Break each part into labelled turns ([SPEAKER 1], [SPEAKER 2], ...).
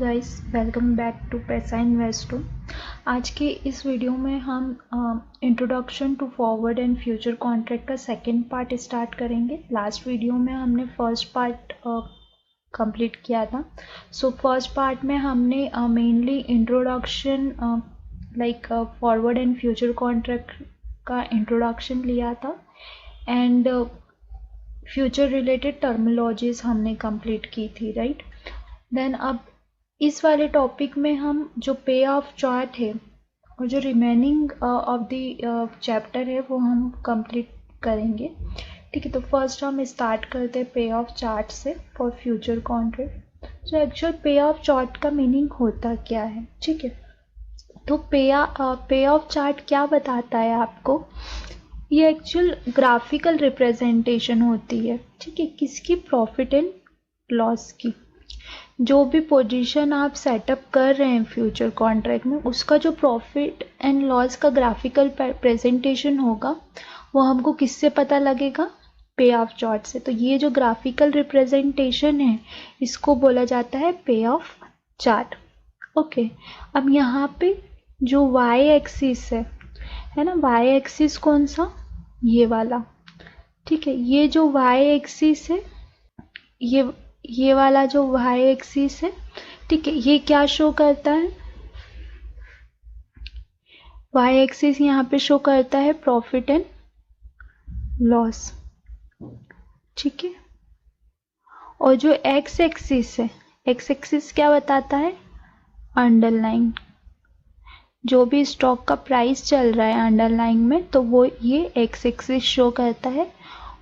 [SPEAKER 1] Guys, welcome back to पैसा इन्वेस्टो। आज के इस वीडियो में हम introduction to forward and future contract का सेकंड पार्ट स्टार्ट करेंगे। लास्ट वीडियो में हमने फर्स्ट पार्ट कंप्लीट किया था। सो फर्स्ट पार्ट में हमने mainly introduction like forward and future contract का इंट्रोडक्शन लिया था एंड फ्यूचर रिलेटेड टर्मिनोलॉजीज हमने कंप्लीट की थी, राइट। देन अब इस वाले टॉपिक में हम जो पे ऑफ चार्ट है और जो रिमेनिंग ऑफ द चैप्टर है वो हम कंप्लीट करेंगे, ठीक है। तो फर्स्ट हम स्टार्ट करते हैं पे ऑफ चार्ट से फॉर फ्यूचर कॉन्ट्रैक्ट। तो एक्चुअल पे ऑफ चार्ट का मीनिंग होता क्या है, ठीक है। तो पे ऑफ चार्ट क्या बताता है आपको, ये एक्चुअल ग्राफिकल रिप्रेजेंटेशन होती है, ठीक है, किसकी, प्रॉफिट एंड लॉस की। जो भी पोजीशन आप सेटअप कर रहे हैं फ्यूचर कॉन्ट्रैक्ट में, उसका जो प्रॉफिट एंड लॉस का ग्राफिकल प्रेजेंटेशन होगा वो हमको किससे पता लगेगा, पे ऑफ चार्ट से। तो ये जो ग्राफिकल रिप्रेजेंटेशन है इसको बोला जाता है पे ऑफ चार्ट, ओके। अब यहाँ पे जो वाई एक्सिस है ना, वाई एक्सिस कौन सा, ये वाला, ठीक है। ये जो वाई एक्सिस है, ये वाला जो वाई एक्सिस है, ठीक है, ये क्या शो करता है, वाई एक्सिस यहाँ पे शो करता है प्रॉफिट एंड लॉस, ठीक है। और जो एक्स एक्सिस है, एक्स एक्सिस क्या बताता है, अंडरलाइन, जो भी स्टॉक का प्राइस चल रहा है अंडरलाइन में, तो वो ये एक्स एक्सिस शो करता है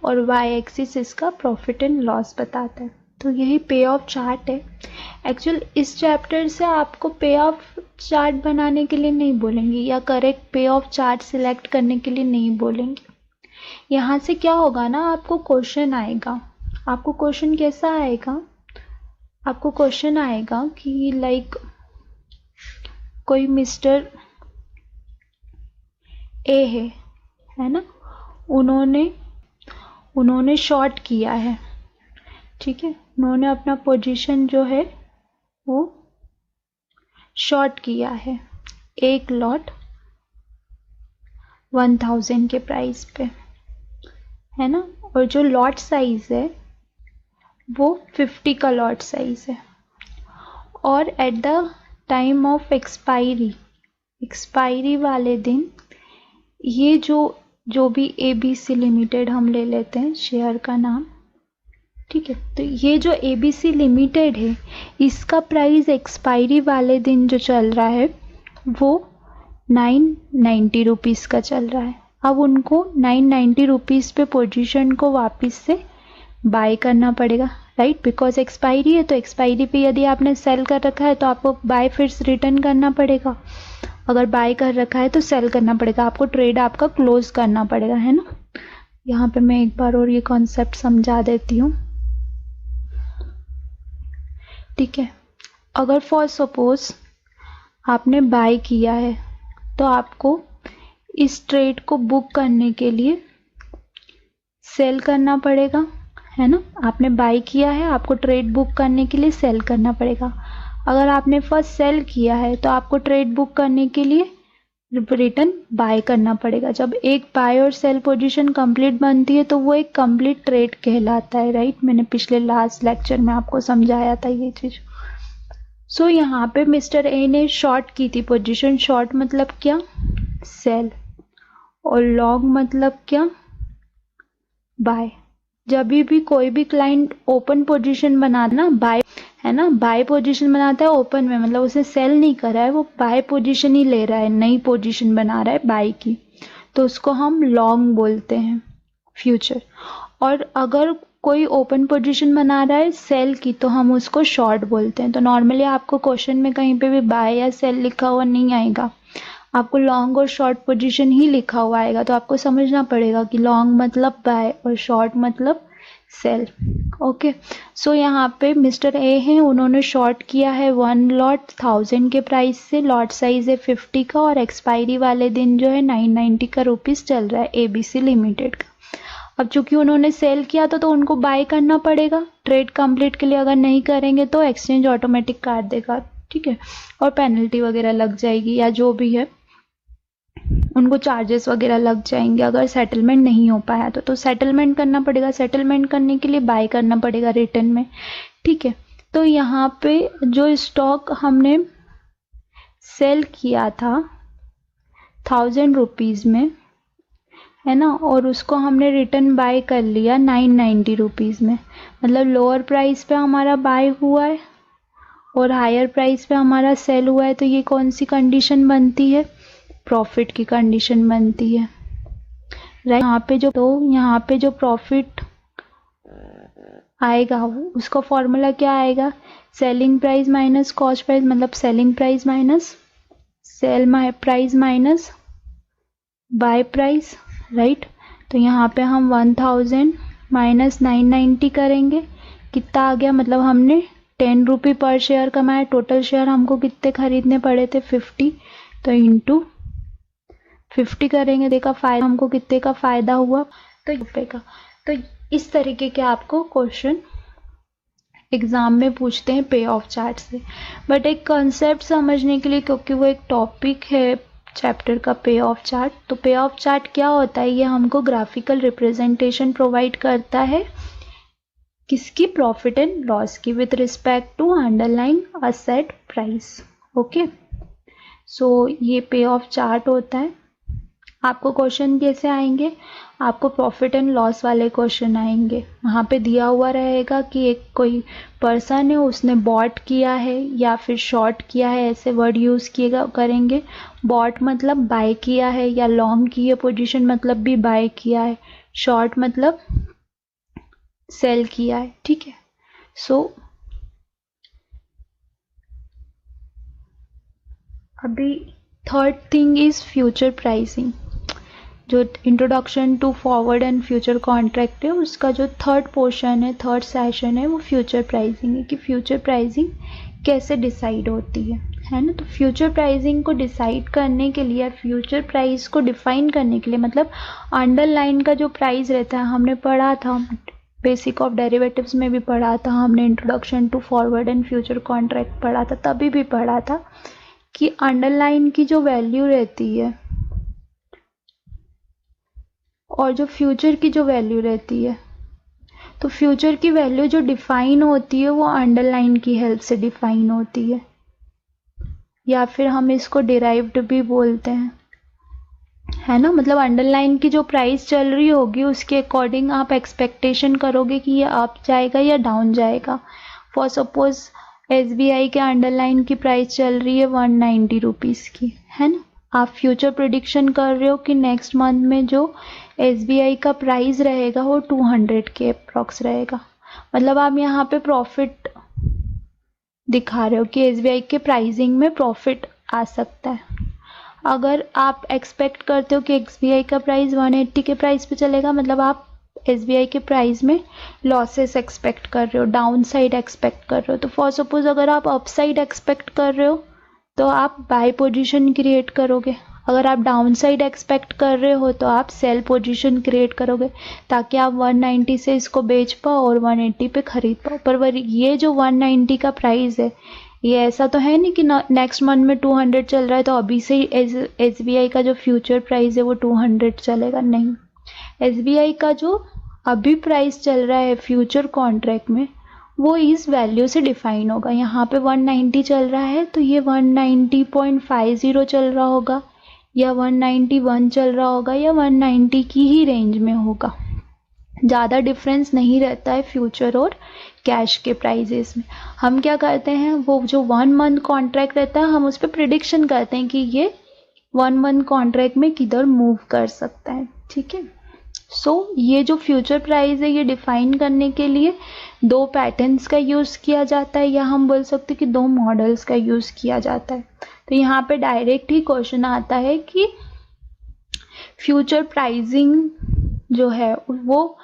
[SPEAKER 1] और वाई एक्सिस इसका प्रॉफिट एंड लॉस बताता है। तो यही पे ऑफ चार्ट है। एक्चुअल इस चैप्टर से आपको पे ऑफ चार्ट बनाने के लिए नहीं बोलेंगे या करेक्ट पे ऑफ चार्ट सिलेक्ट करने के लिए नहीं बोलेंगे। यहाँ से क्या होगा ना, आपको क्वेश्चन आएगा। आपको क्वेश्चन कैसा आएगा, आपको क्वेश्चन आएगा कि लाइक कोई मिस्टर ए है ना, उन्होंने शॉर्ट किया है, ठीक है। उन्होंने अपना पोजीशन जो है वो शॉर्ट किया है, एक लॉट 1000 के प्राइस पे, है ना। और जो लॉट साइज है वो 50 का लॉट साइज है। और at the time of expiry वाले दिन ये जो भी ABC लिमिटेड हम ले लेते हैं शेयर का नाम, ठीक है। तो ये जो ABC लिमिटेड है इसका प्राइस एक्सपायरी वाले दिन जो चल रहा है वो 990 रुपीज़ का चल रहा है। अब उनको 990 रुपीज़ पे पोजीशन को वापस से बाय करना पड़ेगा, राइट, बिकॉज एक्सपायरी है। तो एक्सपायरी पे यदि आपने सेल कर रखा है तो आपको बाय फिर से रिटर्न करना पड़ेगा, अगर बाय कर रखा है तो सेल करना पड़ेगा, आपको ट्रेड आपका क्लोज करना पड़ेगा, है ना। यहाँ पे मैं एक बार और ये कॉन्सेप्ट समझा देती हूँ, ठीक है। अगर फॉर सपोज आपने बाय किया है तो आपको इस ट्रेड को बुक करने के लिए सेल करना पड़ेगा, है ना। आपने बाय किया है, आपको ट्रेड बुक करने के लिए सेल करना पड़ेगा। अगर आपने फर्स्ट सेल किया है तो आपको ट्रेड बुक करने के लिए रिटर्न बाय करना पड़ेगा। जब एक बाय और सेल पोजीशन कंप्लीट बनती है तो वो एक कंप्लीट ट्रेड कहलाता है, राइट। मैंने पिछले लास्ट लेक्चर में आपको समझाया था ये चीज। सो यहाँ पे मिस्टर ए ने शॉर्ट की थी पोजीशन। शॉर्ट मतलब क्या, सेल, और लॉन्ग मतलब क्या, बाय। जब भी कोई भी क्लाइंट ओपन पोजीशन बनाता ना, बाय, है ना, बाय पोजीशन बनाता है ओपन में, मतलब उसे सेल नहीं कर रहा है, वो बाय पोजीशन ही ले रहा है, नई पोजीशन बना रहा है बाय की, तो उसको हम लॉन्ग बोलते हैं फ्यूचर। और अगर कोई ओपन पोजीशन बना रहा है सेल की तो हम उसको शॉर्ट बोलते हैं। तो नॉर्मली आपको क्वेश्चन में कहीं पे भी बाय या सेल लिखा हुआ नहीं आएगा, आपको लॉन्ग और शॉर्ट पोजीशन ही लिखा हुआ आएगा। तो आपको समझना पड़ेगा कि लॉन्ग मतलब बाय और शॉर्ट मतलब सेल, ओके। सो यहाँ पे मिस्टर ए हैं, उन्होंने शॉर्ट किया है 1 लॉट 1000 के प्राइस से, लॉट साइज है 50 का और एक्सपायरी वाले दिन जो है 990 का रुपीस चल रहा है ABC लिमिटेड का। अब चूंकि उन्होंने सेल किया था तो उनको बाय करना पड़ेगा ट्रेड कंप्लीट के लिए, अगर नहीं करेंगे तो एक्सचेंज ऑटोमेटिक काट देगा, ठीक है, और पेनल्टी वगैरह लग जाएगी या जो भी है उनको चार्जेस वगैरह लग जाएंगे अगर सेटलमेंट नहीं हो पाया तो सेटलमेंट करना पड़ेगा। सेटलमेंट करने के लिए बाय करना पड़ेगा रिटर्न में, ठीक है। तो यहाँ पे जो स्टॉक हमने सेल किया था 1000 रुपीज़ में, है ना, और उसको हमने रिटर्न बाय कर लिया 990 रुपीज़ में, मतलब लोअर प्राइस पे हमारा बाय हुआ है और हायर प्राइस पे हमारा सेल हुआ है। तो ये कौन सी कंडीशन बनती है? प्रॉफिट की कंडीशन बनती है, राइट। यहाँ पे जो प्रॉफिट आएगा उसका फॉर्मूला क्या आएगा? Selling price minus cost price, मतलब selling price minus sell price minus buy price, right. तो यहाँ पे हम 1000 माइनस 990 करेंगे, कितना आ गया? मतलब हमने 10 रुपये पर शेयर कमाया। टोटल शेयर हमको कितने खरीदने पड़े थे? 50। तो इंटू 50 करेंगे, देखा फायदा हमको कितने का फायदा हुआ? तो रुपये का। तो इस तरीके के आपको क्वेश्चन एग्जाम में पूछते हैं पे ऑफ चार्ट से। बट एक कॉन्सेप्ट समझने के लिए, क्योंकि वो एक टॉपिक है चैप्टर का पे ऑफ चार्ट, तो पे ऑफ चार्ट क्या होता है? ये हमको ग्राफिकल रिप्रेजेंटेशन प्रोवाइड करता है किसकी? प्रॉफिट एंड लॉस की, with respect to underline asset price. Okay, so ये पे ऑफ चार्ट होता है। आपको क्वेश्चन कैसे आएंगे? आपको प्रॉफिट एंड लॉस वाले क्वेश्चन आएंगे। वहाँ पे दिया हुआ रहेगा कि एक कोई पर्सन है, उसने बॉट किया है या फिर शॉर्ट किया है, ऐसे वर्ड यूज़ किएगा करेंगे। बॉट मतलब बाय किया है, या लॉन्ग की है पोजीशन मतलब भी बाय किया है, शॉर्ट मतलब सेल किया है, ठीक है। सो अभी third thing is future pricing. जो introduction to forward and future contract है, उसका जो थर्ड पोर्शन है, थर्ड सेशन है, वो फ्यूचर प्राइसिंग है कि फ्यूचर प्राइसिंग कैसे डिसाइड होती है ना। तो फ्यूचर प्राइसिंग को डिसाइड करने के लिए, फ्यूचर प्राइस को डिफाइन करने के लिए, मतलब अंडरलाइन का जो प्राइस रहता है, हमने पढ़ा था बेसिक ऑफ डेरिवेटिव्स में भी पढ़ा था, हमने introduction to forward and future contract पढ़ा था, तभी भी पढ़ा था कि अंडरलाइन की जो वैल्यू रहती है और जो फ्यूचर की जो वैल्यू रहती है, तो फ्यूचर की वैल्यू जो डिफाइन होती है वो अंडरलाइन की हेल्प से डिफाइन होती है, या फिर हम इसको डिराइव्ड भी बोलते हैं, है ना। मतलब अंडरलाइन की जो प्राइस चल रही होगी उसके अकॉर्डिंग आप एक्सपेक्टेशन करोगे कि ये अप जाएगा या डाउन जाएगा। फॉर सपोज SBI के अंडरलाइन की प्राइस चल रही है 190 रुपीज़ की, है ना। आप फ्यूचर प्रिडिक्शन कर रहे हो कि नेक्स्ट मंथ में जो SBI का प्राइस रहेगा वो 200 के अप्रॉक्स रहेगा, मतलब आप यहाँ पे प्रॉफिट दिखा रहे हो कि SBI के प्राइसिंग में प्रॉफिट आ सकता है। अगर आप एक्सपेक्ट करते हो कि SBI का प्राइस 180 के प्राइस पे चलेगा, मतलब आप SBI के प्राइस में लॉसेस एक्सपेक्ट कर रहे हो, डाउन साइड एक्सपेक्ट कर रहे हो। तो फॉर सपोज अगर आप अप साइड एक्सपेक्ट कर रहे हो तो आप बाय पोजीशन क्रिएट करोगे, अगर आप डाउन साइड एक्सपेक्ट कर रहे हो तो आप सेल पोजीशन क्रिएट करोगे, ताकि आप 190 से इसको बेच पाओ और 180 पे खरीद पाओ। पर ये जो 190 का प्राइस है, ये ऐसा तो है नहीं कि नेक्स्ट मंथ में 200 चल रहा है तो अभी से ही SBI का जो फ्यूचर प्राइस है वो 200 चलेगा, नहीं। SBI का जो अभी प्राइस चल रहा है फ्यूचर कॉन्ट्रैक्ट में, वो इस वैल्यू से डिफाइन होगा। यहाँ पे 190 चल रहा है तो ये 190.50 चल रहा होगा, या 191 चल रहा होगा, या 190 की ही रेंज में होगा। ज़्यादा डिफरेंस नहीं रहता है फ्यूचर और कैश के प्राइजेस में। हम क्या करते हैं, वो जो 1 मंथ कॉन्ट्रैक्ट रहता है हम उस पर प्रिडिक्शन करते हैं कि ये 1 मंथ कॉन्ट्रैक्ट में किधर मूव कर सकता है, ठीक है। सो ये जो फ्यूचर प्राइस है ये डिफाइन करने के लिए 2 पैटर्न्स का यूज़ किया जाता है, या हम बोल सकते हैं कि 2 मॉडल्स का यूज़ किया जाता है। तो यहाँ पे डायरेक्ट ही क्वेश्चन आता है कि फ्यूचर प्राइसिंग जो है वो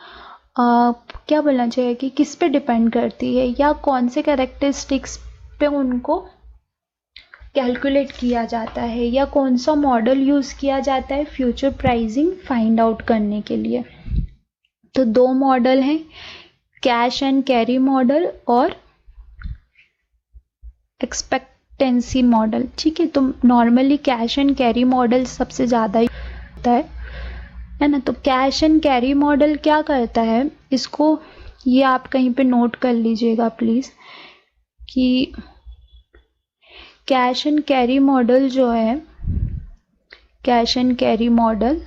[SPEAKER 1] क्या बोलना चाहिए कि किस पे डिपेंड करती है, या कौन से कैरेक्टरिस्टिक्स पे उनको कैलकुलेट किया जाता है, या कौन सा मॉडल यूज़ किया जाता है फ्यूचर प्राइसिंग फाइंड आउट करने के लिए। तो 2 मॉडल हैं, कैश एंड कैरी मॉडल और एक्सपेक्टेंसी मॉडल, ठीक है। तो normally cash and carry model सबसे ज़्यादा होता है ना। तो कैश एंड कैरी मॉडल क्या करता है, इसको ये आप कहीं पे नोट कर लीजिएगा प्लीज़, कि कैश एंड कैरी मॉडल जो है, कैश एंड कैरी मॉडल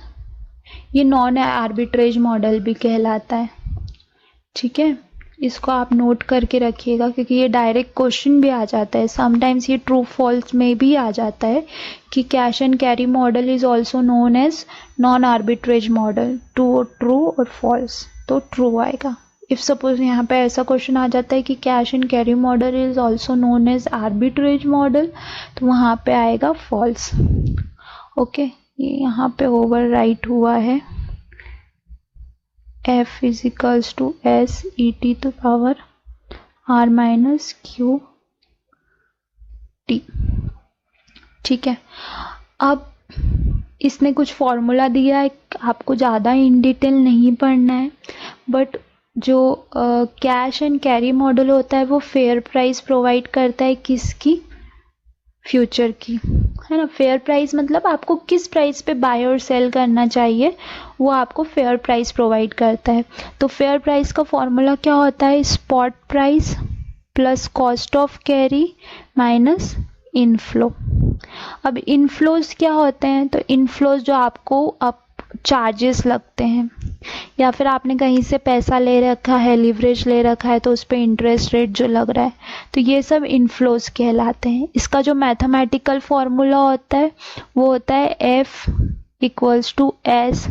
[SPEAKER 1] ये नॉन आर्बिट्रेज मॉडल भी कहलाता है, ठीक है। इसको आप नोट करके रखिएगा, क्योंकि ये डायरेक्ट क्वेश्चन भी आ जाता है, समटाइम्स ये ट्रू फॉल्स में भी आ जाता है कि cash and carry model is also known as non arbitrage model, true और फॉल्स, तो ट्रू आएगा। इफ सपोज यहाँ पे ऐसा क्वेश्चन आ जाता है कि cash and carry model is also known as arbitrage model, तो वहाँ पे आएगा फॉल्स। ओके, ये यहाँ पे ओवर राइट हुआ है, f is equals to S E T to power r minus Q T, ठीक है। अब इसने कुछ फॉर्मूला दिया है, आपको ज़्यादा इन डिटेल नहीं पढ़ना है, बट जो कैश एंड कैरी मॉडल होता है वो फेयर प्राइस प्रोवाइड करता है, किसकी, फ्यूचर की, है ना। फेयर प्राइस मतलब आपको किस प्राइस पे बाय और सेल करना चाहिए, वो आपको फेयर प्राइस प्रोवाइड करता है। तो फेयर प्राइस का फॉर्मूला क्या होता है, spot price plus cost of carry minus inflow. अब इनफ्लोज क्या होते हैं, तो इनफ्लोज जो आपको अब चार्जेस लगते हैं, या फिर आपने कहीं से पैसा ले रखा है, लीवरेज ले रखा है, तो उस पर इंटरेस्ट रेट जो लग रहा है, तो ये सब इनफ्लोज कहलाते हैं। इसका जो मैथमेटिकल फॉर्मूला होता है वो होता है F equals to S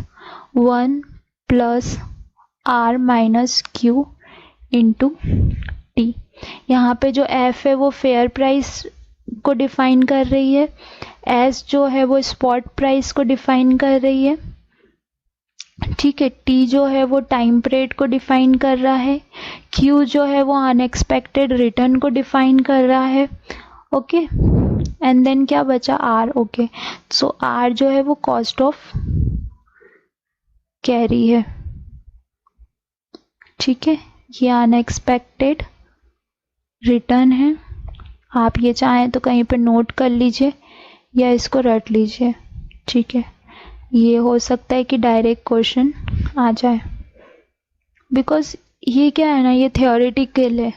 [SPEAKER 1] one plus R minus Q into T. यहाँ पे जो एफ है वो फेयर प्राइस को डिफाइन कर रही है, एस जो है वो स्पॉट प्राइस को डिफाइन कर रही है, ठीक है। टी जो है वो टाइम पीरियड को डिफाइन कर रहा है, क्यू जो है वो अनएक्सपेक्टेड रिटर्न को डिफाइन कर रहा है, ओके। एंड देन क्या बचा, आर, ओके। सो आर जो है वो कॉस्ट ऑफ कैरी है, ठीक है। ये अनएक्सपेक्टेड रिटर्न है, आप ये चाहें तो कहीं पे नोट कर लीजिए या इसको रट लीजिए, ठीक है। ये हो सकता है कि डायरेक्ट क्वेश्चन आ जाए, बिकॉज ये क्या है ना, ये थियोरेटिकल है,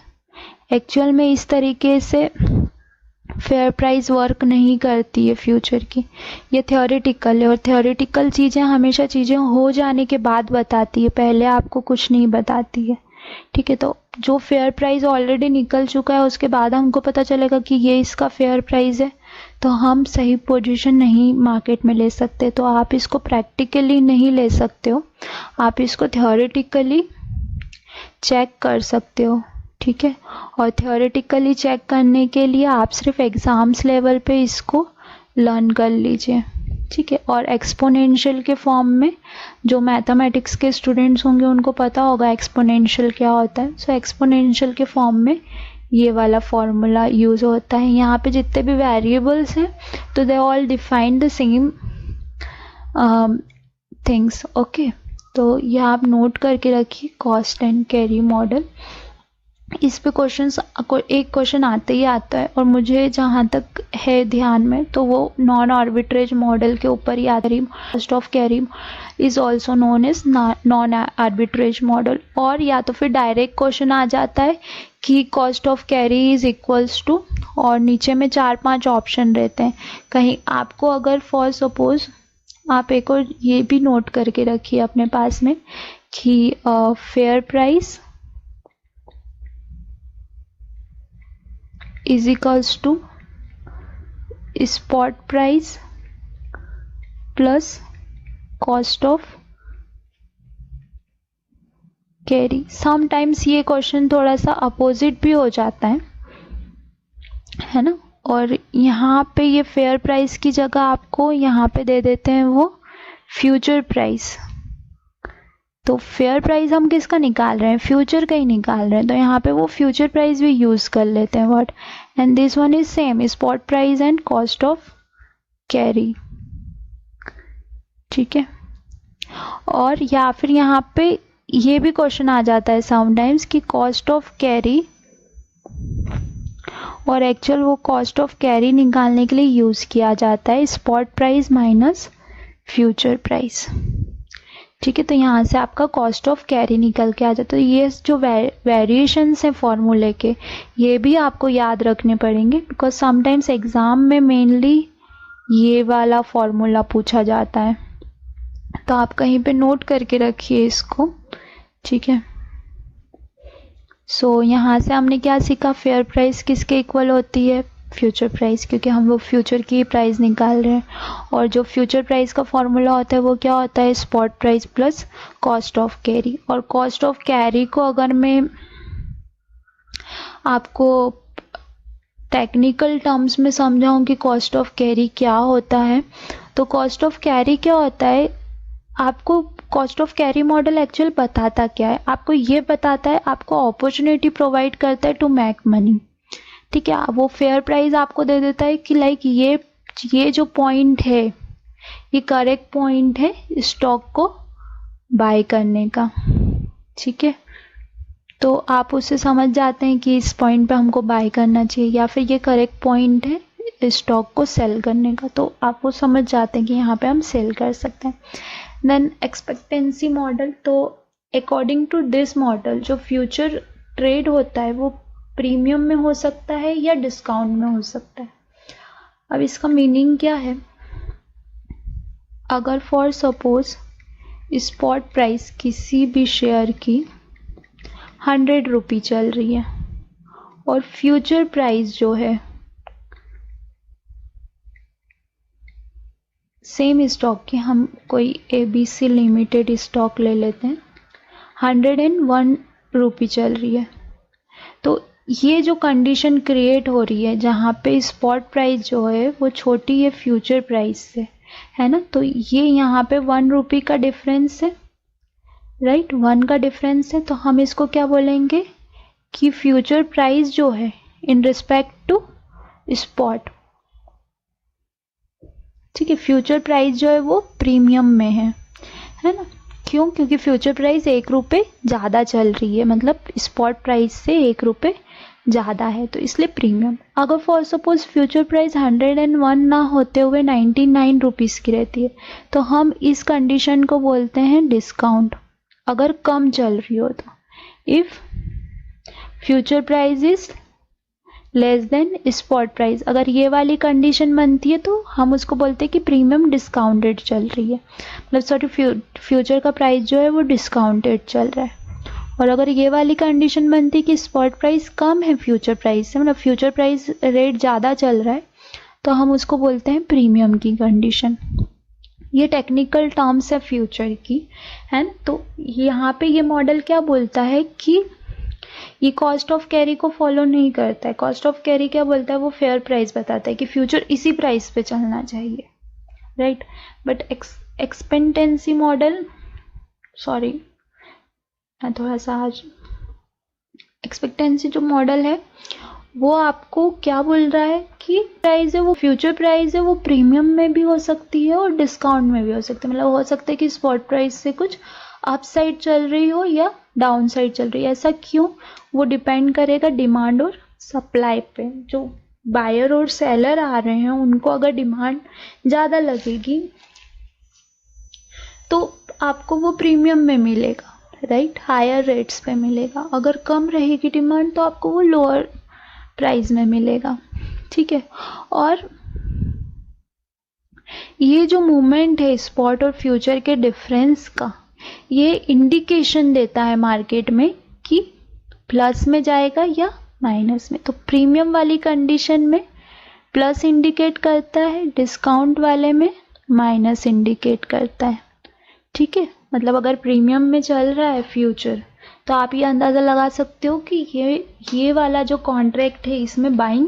[SPEAKER 1] एक्चुअल में इस तरीके से फेयर प्राइस वर्क नहीं करती है फ्यूचर की, ये थियोरेटिकल है। और थियोरेटिकल चीज़ें हमेशा चीज़ें हो जाने के बाद बताती है, पहले आपको कुछ नहीं बताती है, ठीक है। तो जो फेयर प्राइस ऑलरेडी निकल चुका है उसके बाद हमको पता चलेगा कि ये इसका फेयर प्राइस है, तो हम सही पोजीशन नहीं मार्केट में ले सकते। तो आप इसको प्रैक्टिकली नहीं ले सकते हो, आप इसको थियोरेटिकली चेक कर सकते हो, ठीक है। और थियोरेटिकली चेक करने के लिए आप सिर्फ एग्ज़ाम्स लेवल पे इसको लर्न कर लीजिए, ठीक है। और एक्सपोनेंशियल के फॉर्म में जो मैथमेटिक्स के स्टूडेंट्स होंगे उनको पता होगा एक्सपोनेंशियल क्या होता है। सो एक्सपोनेंशियल के फॉर्म में ये वाला फॉर्मूला यूज़ होता है। यहाँ पे जितने भी वेरिएबल्स हैं तो they all define the same things, okay. तो यह आप नोट करके रखिए, कॉस्ट एंड कैरी मॉडल। इस पे क्वेश्चंस एक क्वेश्चन आते ही आता है, और मुझे जहाँ तक है ध्यान में तो वो नॉन आर्बिट्रेज मॉडल के ऊपर ही आता है। Cost of carry is also known as non arbitrage model. और या तो फिर डायरेक्ट क्वेश्चन आ जाता है कि cost of carry is equals to, और नीचे में 4-5 ऑप्शन रहते हैं। कहीं आपको अगर फॉर सपोज आप एक और ये भी नोट करके रखिए अपने पास में कि fair price is equals to spot price plus cost of carry. Sometimes ये क्वेश्चन थोड़ा सा अपोजिट भी हो जाता है ना। और यहाँ पे ये फेयर प्राइस की जगह आपको यहाँ पे दे देते हैं वो फ्यूचर प्राइस। तो फेयर प्राइस हम किसका निकाल रहे हैं, फ्यूचर का ही निकाल रहे हैं, तो यहाँ पे वो फ्यूचर प्राइस भी यूज कर लेते हैं what. And this one is same, spot price and cost of carry, ठीक है। और या फिर यहाँ पे ये भी क्वेश्चन आ जाता है समटाइम्स कि कॉस्ट ऑफ कैरी और एक्चुअल वो कॉस्ट ऑफ कैरी निकालने के लिए यूज़ किया जाता है spot price minus future price. ठीक है, तो यहाँ से आपका कॉस्ट ऑफ कैरी निकल के आ जाता है। तो ये जो वेरिएशंस हैं फॉर्मूले के, ये भी आपको याद रखने पड़ेंगे, बिकॉज समटाइम्स एग्ज़ाम में मेनली ये वाला फॉर्मूला पूछा जाता है। तो आप कहीं पे नोट करके रखिए इसको। ठीक है, सो यहाँ से हमने क्या सीखा, फेयर प्राइस किसके इक्वल होती है, फ्यूचर प्राइस, क्योंकि हम वो फ्यूचर की प्राइस निकाल रहे हैं। और जो फ्यूचर प्राइस का फॉर्मूला होता है वो क्या होता है, spot price plus cost of carry. और कॉस्ट ऑफ कैरी को अगर मैं आपको टेक्निकल टर्म्स में समझाऊं कि कॉस्ट ऑफ कैरी क्या होता है, तो कॉस्ट ऑफ कैरी क्या होता है, आपको cost of carry model actual बताता क्या है, आपको ये बताता है, आपको अपॉर्चुनिटी प्रोवाइड करता है टू मेक मनी। ठीक है, वो फेयर प्राइस आपको दे देता है कि लाइक ये जो पॉइंट है ये करेक्ट पॉइंट है स्टॉक को बाय करने का। ठीक है, तो आप उससे समझ जाते हैं कि इस पॉइंट पे हमको बाय करना चाहिए, या फिर ये करेक्ट पॉइंट है स्टॉक को सेल करने का, तो आप वो समझ जाते हैं कि यहाँ पे हम सेल कर सकते हैं। देन एक्सपेक्टेंसी मॉडल, तो अकॉर्डिंग टू दिस मॉडल जो फ्यूचर ट्रेड होता है वो प्रीमियम में हो सकता है या डिस्काउंट में हो सकता है। अब इसका मीनिंग क्या है, अगर फॉर सपोज स्पॉट प्राइस किसी भी शेयर की 100 रुपये चल रही है और फ्यूचर प्राइस जो है सेम स्टॉक की, हम कोई ABC लिमिटेड स्टॉक ले लेते हैं, 101 रुपये चल रही है, तो ये जो कंडीशन क्रिएट हो रही है जहाँ पे स्पॉट प्राइस जो है वो छोटी है फ्यूचर प्राइस से, है ना, तो ये यहाँ पे 1 रुपये का डिफरेंस है, राइट, 1 का डिफरेंस है, तो हम इसको क्या बोलेंगे कि फ्यूचर प्राइस जो है इन रिस्पेक्ट टू स्पॉट, ठीक है, फ्यूचर प्राइस जो है वो प्रीमियम में है ना, क्यों, क्योंकि फ्यूचर प्राइस 1 रुपये ज़्यादा चल रही है, मतलब स्पॉट प्राइस से 1 रुपये ज़्यादा है, तो इसलिए प्रीमियम। अगर फॉर सपोज फ्यूचर प्राइस 101 ना होते हुए 99 रुपीज़ की रहती है, तो हम इस कंडीशन को बोलते हैं डिस्काउंट, अगर कम चल रही हो तो। If future price is less than spot price, अगर ये वाली कंडीशन बनती है तो हम उसको बोलते हैं कि प्रीमियम डिस्काउंटेड चल रही है, मतलब सॉरी फ्यूचर का प्राइस जो है वो डिस्काउंटेड चल रहा है। और अगर ये वाली कंडीशन बनती है कि स्पॉट प्राइस कम है फ्यूचर प्राइस से, मतलब फ्यूचर प्राइस रेट ज़्यादा चल रहा है, तो हम उसको बोलते हैं प्रीमियम की कंडीशन। ये टेक्निकल टर्म्स है फ्यूचर की, है ना। तो यहाँ पे ये मॉडल क्या बोलता है कि ये कॉस्ट ऑफ कैरी को फॉलो नहीं करता है। कॉस्ट ऑफ कैरी क्या बोलता है, वो फेयर प्राइस बताता है कि फ्यूचर इसी प्राइस पे चलना चाहिए, right. But expectancy model, sorry मैं थोड़ा सा आज, एक्सपेक्टेंसी जो मॉडल है वो आपको क्या बोल रहा है कि प्राइस है वो फ्यूचर प्राइस है वो प्रीमियम में भी हो सकती है और डिस्काउंट में भी हो सकती है, मतलब हो सकता है कि स्पॉट प्राइस से कुछ अप साइड चल रही हो या डाउन साइड चल रही है। ऐसा क्यों, वो डिपेंड करेगा डिमांड और सप्लाई पे। जो बायर और सेलर आ रहे हैं उनको अगर डिमांड ज़्यादा लगेगी तो आपको वो प्रीमियम में मिलेगा, राइट, हायर रेट्स पे मिलेगा। अगर कम रहेगी डिमांड तो आपको वो लोअर प्राइस में मिलेगा, ठीक है। और ये जो मूवमेंट है स्पॉट और फ्यूचर के डिफरेंस का, ये इंडिकेशन देता है मार्केट में कि प्लस में जाएगा या माइनस में। तो प्रीमियम वाली कंडीशन में प्लस इंडिकेट करता है, डिस्काउंट वाले में माइनस इंडिकेट करता है, ठीक है। मतलब अगर प्रीमियम में चल रहा है फ्यूचर तो आप ये अंदाज़ा लगा सकते हो कि ये वाला जो कॉन्ट्रैक्ट है इसमें बाइंग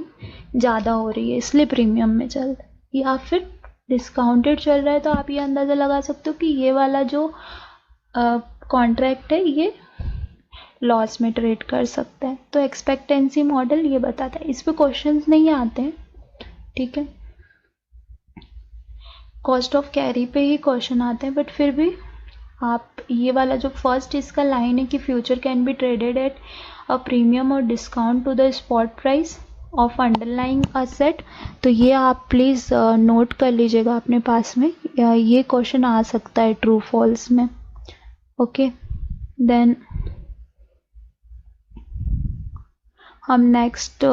[SPEAKER 1] ज़्यादा हो रही है इसलिए प्रीमियम में चल रहा है, या फिर डिस्काउंटेड चल रहा है तो आप ये अंदाज़ा लगा सकते हो कि ये वाला जो कॉन्ट्रैक्ट है ये लॉस में ट्रेड कर सकता है। तो एक्सपेक्टेंसी मॉडल ये बताता है। इस पे क्वेश्चंस नहीं आते हैं, ठीक है, कॉस्ट ऑफ कैरी पे ही क्वेश्चन आते हैं, बट फिर भी आप ये वाला जो फर्स्ट इसका लाइन है कि future can be traded at a premium और discount to the spot price, of underlying asset, तो ये आप प्लीज़ नोट कर लीजिएगा अपने पास में, ये क्वेश्चन आ सकता है ट्रू फॉल्स में। ओके, देन हम नेक्स्ट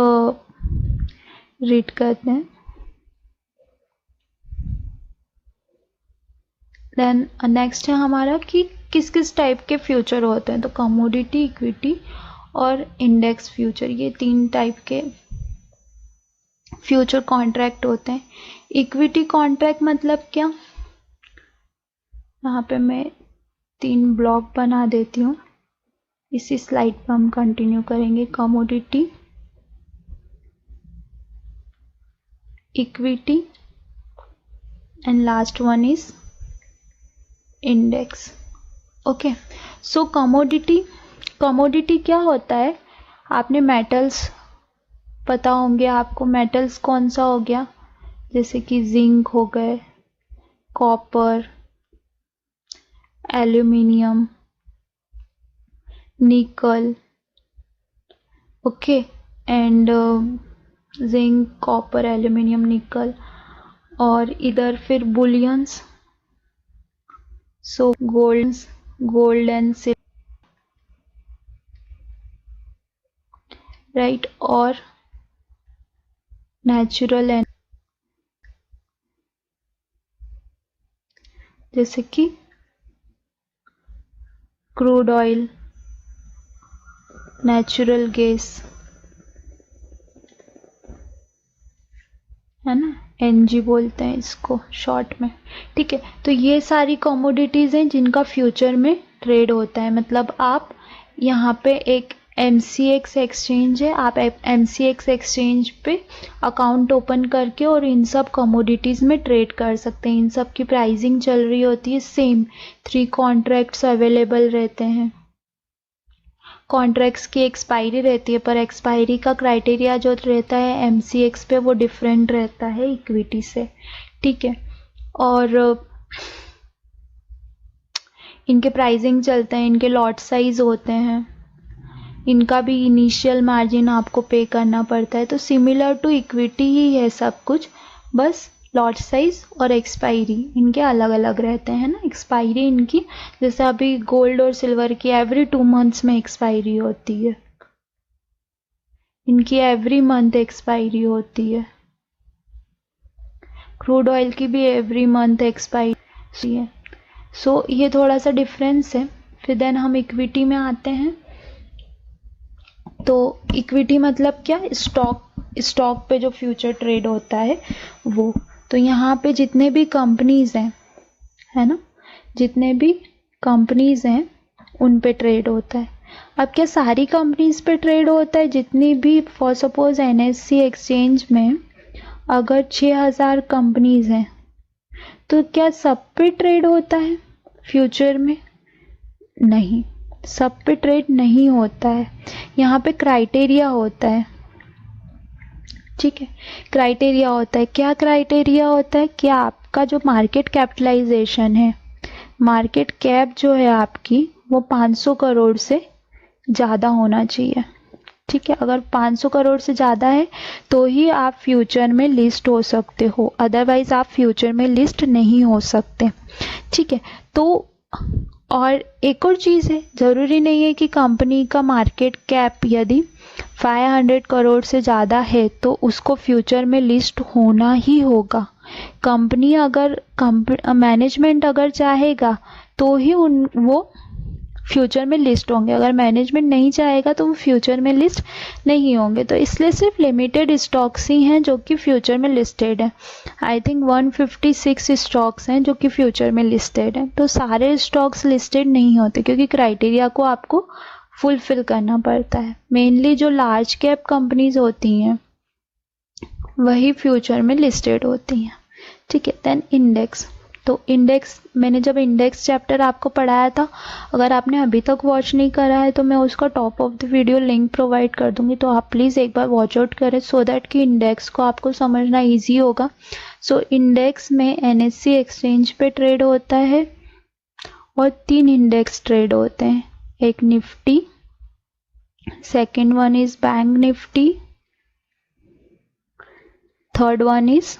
[SPEAKER 1] रीड करते हैं। देन नेक्स्ट है हमारा कि किस किस टाइप के फ्यूचर होते हैं, तो कमोडिटी, इक्विटी और इंडेक्स फ्यूचर, ये 3 टाइप के फ्यूचर कॉन्ट्रैक्ट होते हैं। इक्विटी कॉन्ट्रैक्ट मतलब क्या, यहाँ पे मैं 3 ब्लॉक बना देती हूँ, इसी स्लाइड पर हम कंटिन्यू करेंगे। Commodity, equity and last one is index. Okay, so commodity क्या होता है, आपने मेटल्स पता होंगे आपको, मेटल्स कौन सा हो गया, जैसे कि जिंक हो गए, कॉपर, एल्यूमिनियम, निकल, okay, and zinc, copper, aluminium, निकल, और इधर फिर bullions, so gold and silver, right, और नेचुरल एंड जैसे कि क्रूड ऑयल, नेचुरल गैस, है ना, एनजी बोलते हैं इसको शॉर्ट में। ठीक है, तो ये सारी कमोडिटीज़ हैं जिनका फ्यूचर में ट्रेड होता है। मतलब आप यहाँ पे एक MCX एक्सचेंज है, आप MCX एक्सचेंज पे अकाउंट ओपन करके और इन सब कमोडिटीज़ में ट्रेड कर सकते हैं। इन सब की प्राइसिंग चल रही होती है सेम, 3 कॉन्ट्रैक्ट्स अवेलेबल रहते हैं। कॉन्ट्रैक्ट्स की एक्सपायरी रहती है, पर एक्सपायरी का क्राइटेरिया जो रहता है MCX पे वो डिफरेंट रहता है इक्विटी से। ठीक है, और इनके प्राइसिंग चलते हैं, इनके लॉट साइज होते हैं, इनका भी इनिशियल मार्जिन आपको पे करना पड़ता है। तो सिमिलर टू इक्विटी ही है सब कुछ, बस लॉट साइज और एक्सपायरी इनके अलग अलग रहते हैं ना। एक्सपायरी इनकी, जैसे अभी गोल्ड और सिल्वर की एवरी 2 मंथ्स में एक्सपायरी होती है, इनकी एवरी मंथ एक्सपायरी होती है। क्रूड ऑयल की भी एवरी मंथ एक्सपायरी है। सो ये थोड़ा सा डिफरेंस है। फिर देन हम इक्विटी में आते हैं। तो इक्विटी मतलब क्या, स्टॉक पे जो फ्यूचर ट्रेड होता है वो। तो यहाँ पे जितने भी कंपनीज हैं, है ना, जितने भी कंपनीज हैं उन पे ट्रेड होता है। अब क्या सारी कंपनीज पे ट्रेड होता है, जितनी भी, फॉर सपोज NSE एक्सचेंज में अगर 6000 कंपनीज हैं तो क्या सब पे ट्रेड होता है फ्यूचर में? नहीं, सब पे ट्रेड नहीं होता है। यहाँ पे क्राइटेरिया होता है। ठीक है, क्राइटेरिया होता है। क्या क्राइटेरिया होता है कि आपका जो मार्केट कैपिटलाइजेशन है, मार्केट कैप जो है आपकी, वो 500 करोड़ से ज़्यादा होना चाहिए। ठीक है, अगर 500 करोड़ से ज़्यादा है तो ही आप फ्यूचर में लिस्ट हो सकते हो, अदरवाइज आप फ्यूचर में लिस्ट नहीं हो सकते। ठीक है, तो और एक और चीज़ है, ज़रूरी नहीं है कि कंपनी का मार्केट कैप यदि 500 करोड़ से ज़्यादा है तो उसको फ्यूचर में लिस्ट होना ही होगा। कंपनी अगर मैनेजमेंट अगर चाहेगा तो ही वो फ्यूचर में लिस्ट होंगे, अगर मैनेजमेंट नहीं चाहेगा तो वो फ्यूचर में लिस्ट नहीं होंगे। तो इसलिए सिर्फ लिमिटेड स्टॉक्स ही हैं जो कि फ्यूचर में लिस्टेड है। आई थिंक 156 स्टॉक्स हैं जो कि फ्यूचर में लिस्टेड हैं। तो सारे स्टॉक्स लिस्टेड नहीं होते क्योंकि क्राइटेरिया को आपको फुलफिल करना पड़ता है। मेनली जो लार्ज कैप कंपनीज होती हैं वही फ्यूचर में लिस्टेड होती हैं। ठीक है, देन इंडेक्स। तो इंडेक्स, मैंने जब इंडेक्स चैप्टर आपको पढ़ाया था, अगर आपने अभी तक वॉच नहीं करा है तो मैं उसका top of the video link provide कर दूंगी, तो आप प्लीज़ एक बार वॉच आउट करें सो दैट कि इंडेक्स को आपको समझना ईजी होगा। सो इंडेक्स में NSE एक्सचेंज पे ट्रेड होता है और 3 इंडेक्स ट्रेड होते हैं, एक Nifty, second one is bank Nifty third one is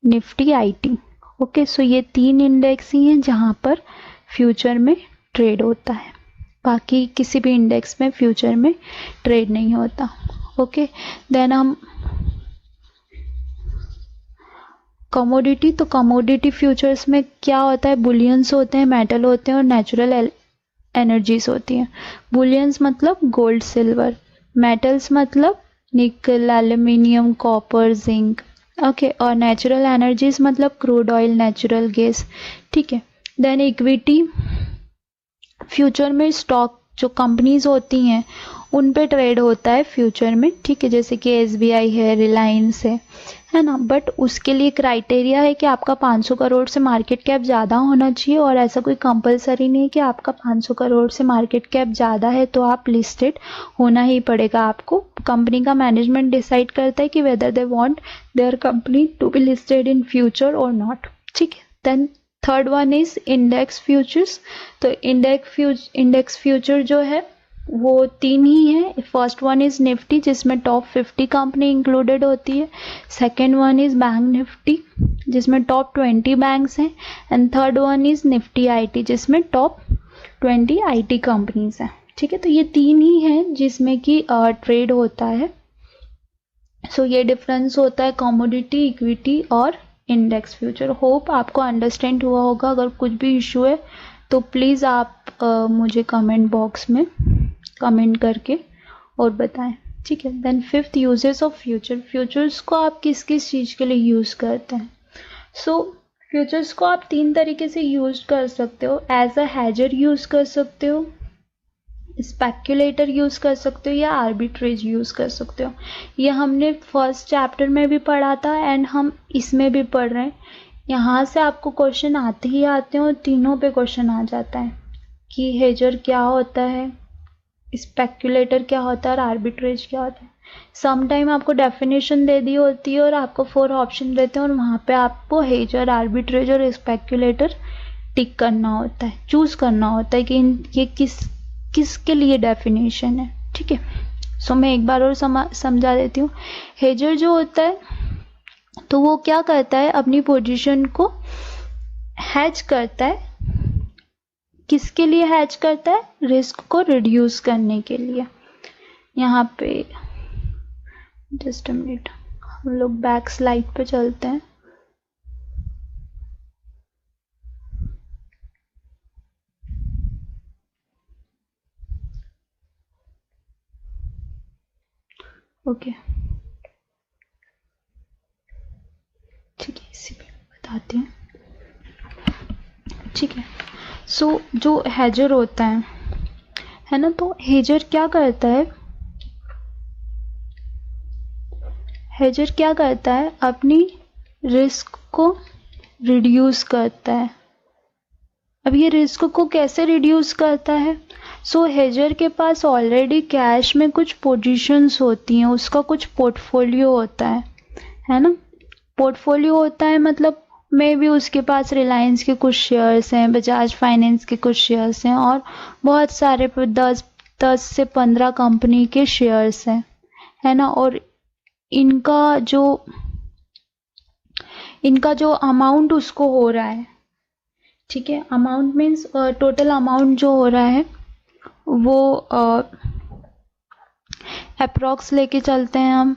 [SPEAKER 1] Nifty IT. Okay, so ये 3 इंडेक्स ही हैं जहाँ पर फ्यूचर में ट्रेड होता है, बाकी किसी भी इंडेक्स में फ्यूचर में ट्रेड नहीं होता। ओके, देन हम कमोडिटी, तो कमोडिटी फ्यूचर्स में क्या होता है, बुलियंस होते हैं, मेटल होते हैं और नेचुरल एनर्जीज होती हैं। बुलियंस मतलब गोल्ड सिल्वर, मेटल्स मतलब निकल एल्यूमिनियम कॉपर जिंक। ओके, और नेचुरल एनर्जीज मतलब क्रूड ऑयल नेचुरल गैस। ठीक है, देन इक्विटी फ्यूचर में स्टॉक जो कंपनीज होती हैं उन पे ट्रेड होता है फ्यूचर में। ठीक है, जैसे कि एसबीआई है, रिलायंस है ना, बट उसके लिए क्राइटेरिया है कि आपका 500 करोड़ से मार्केट कैप ज़्यादा होना चाहिए, और ऐसा कोई कंपलसरी नहीं है कि आपका 500 करोड़ से मार्केट कैप ज़्यादा है तो आप लिस्टेड होना ही पड़ेगा आपको। कंपनी का मैनेजमेंट डिसाइड करता है कि whether they want their company to be listed in future और नॉट। ठीक है, then third one is index futures. तो इंडेक्स फ्यूचर जो है वो 3 ही है। फर्स्ट वन इज निफ्टी जिसमें टॉप 50 कंपनी इंक्लूडेड होती है, second one is bank Nifty जिसमें टॉप 20 बैंक्स हैं, and third one is Nifty IT जिसमें टॉप 20 आईटी कंपनीज हैं। ठीक है, तो ये 3 ही हैं जिसमें कि ट्रेड होता है। सो ये डिफरेंस होता है कमोडिटी, इक्विटी और इंडेक्स फ्यूचर। होप आपको अंडरस्टैंड हुआ होगा। अगर कुछ भी इशू है तो प्लीज़ आप मुझे कमेंट बॉक्स में कमेंट करके और बताएं। ठीक है, then fifth uses of future. Futures को आप किस किस चीज़ के लिए यूज़ करते हैं? सो फ्यूचर्स को आप 3 तरीके से यूज़ कर सकते हो। एज अ हैजर यूज़ कर सकते हो, स्पेक्युलेटर यूज़ कर सकते हो, या आर्बिट्रेज यूज़ कर सकते हो। ये हमने फर्स्ट चैप्टर में भी पढ़ा था एंड हम इसमें भी पढ़ रहे हैं। यहाँ से आपको क्वेश्चन आते ही आते हैं और तीनों पे क्वेश्चन आ जाता है कि हेजर क्या होता है, स्पेक्युलेटर क्या होता है और आर्बिट्रेज क्या होता है। सम टाइम आपको डेफिनेशन दे दी होती है और आपको 4 ऑप्शन देते हैं और वहाँ पे आपको हेजर, आर्बिट्रेज और स्पेक्युलेटर टिक करना होता है, चूज़ करना होता है कि ये किसके लिए डेफिनेशन है। ठीक है, सो मैं एक बार और समझा देती हूँ। हेजर जो होता है तो वो क्या करता है, अपनी पोजीशन को हैज करता है। किसके लिए हैज करता है? रिस्क को रिड्यूस करने के लिए। यहाँ पे जस्ट अ मिनट, हम लोग बैक स्लाइड पे चलते हैं। ओके, ठीक है, इसी पे बताते हैं। ठीक है, सो जो हेजर होता है ना, तो हेजर क्या करता है, हेजर क्या करता है, अपनी रिस्क को रिड्यूस करता है। अब ये रिस्क को कैसे रिड्यूस करता है? सो हेजर के पास ऑलरेडी कैश में कुछ पोजीशंस होती हैं, उसका कुछ पोर्टफोलियो होता है ना। पोर्टफोलियो होता है मतलब मे भी उसके पास रिलायंस के कुछ शेयर्स हैं, बजाज फाइनेंस के कुछ शेयर्स हैं और बहुत सारे 10 से 15 कंपनी के शेयर्स हैं, है ना। और इनका जो अमाउंट उसको हो रहा है, ठीक है, अमाउंट मीन्स टोटल अमाउंट जो हो रहा है वो अप्रॉक्स लेके चलते हैं हम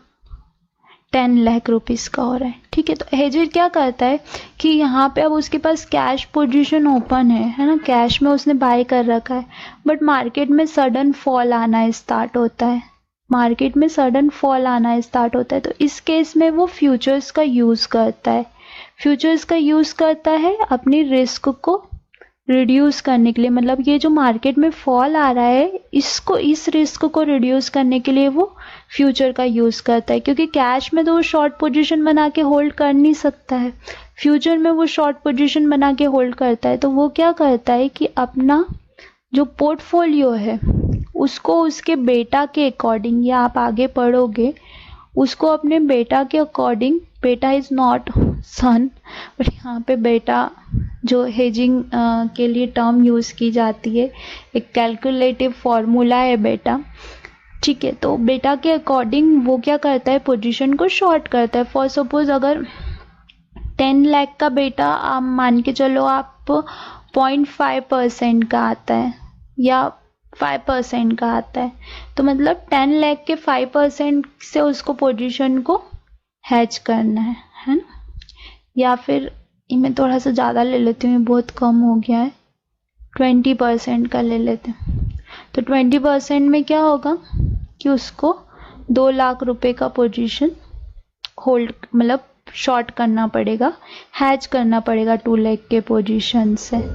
[SPEAKER 1] 10 लाख रुपीस का हो रहा है। ठीक है, तो हेजर क्या करता है कि यहाँ पे अब उसके पास कैश पोजीशन ओपन है ना, कैश में उसने बाय कर रखा है, बट मार्केट में सडन फॉल आना स्टार्ट होता है, मार्केट में सडन फॉल आना स्टार्ट होता है। तो इस केस में वो फ्यूचर्स का यूज़ करता है, फ्यूचर्स का यूज़ करता है अपनी रिस्क को रिड्यूस करने के लिए। मतलब ये जो मार्केट में फॉल आ रहा है, इस रिस्क को रिड्यूस करने के लिए वो फ्यूचर का यूज़ करता है, क्योंकि कैश में तो वो शॉर्ट पोजीशन बना के होल्ड कर नहीं सकता है, फ्यूचर में वो शॉर्ट पोजीशन बना के होल्ड करता है। तो वो क्या करता है कि अपना जो पोर्टफोलियो है उसको उसके बेटा के अकॉर्डिंग, या आप आगे पढ़ोगे उसको अपने बेटा के अकॉर्डिंग, बेटा इज नॉट सन बट यहाँ पे बेटा जो हेजिंग के लिए टर्म यूज़ की जाती है, एक कैलकुलेटिव फॉर्मूला है बेटा। ठीक है, तो बेटा के अकॉर्डिंग वो क्या करता है, पोजीशन को शॉर्ट करता है। फॉर सपोज अगर 10 लाख का बेटा आप मान के चलो आप 0.5% का आता है या 5% का आता है, तो मतलब 10 लाख के 5% से उसको पोजीशन को हैच करना है ना। या फिर मैं थोड़ा सा ज़्यादा ले लेती हूँ, बहुत कम हो गया है, 20% का ले लेते हैं। तो 20% में क्या होगा कि उसको 2 लाख रुपए का पोजीशन होल्ड मतलब शॉर्ट करना पड़ेगा, हैच करना पड़ेगा 2 लाख के पोजीशन से।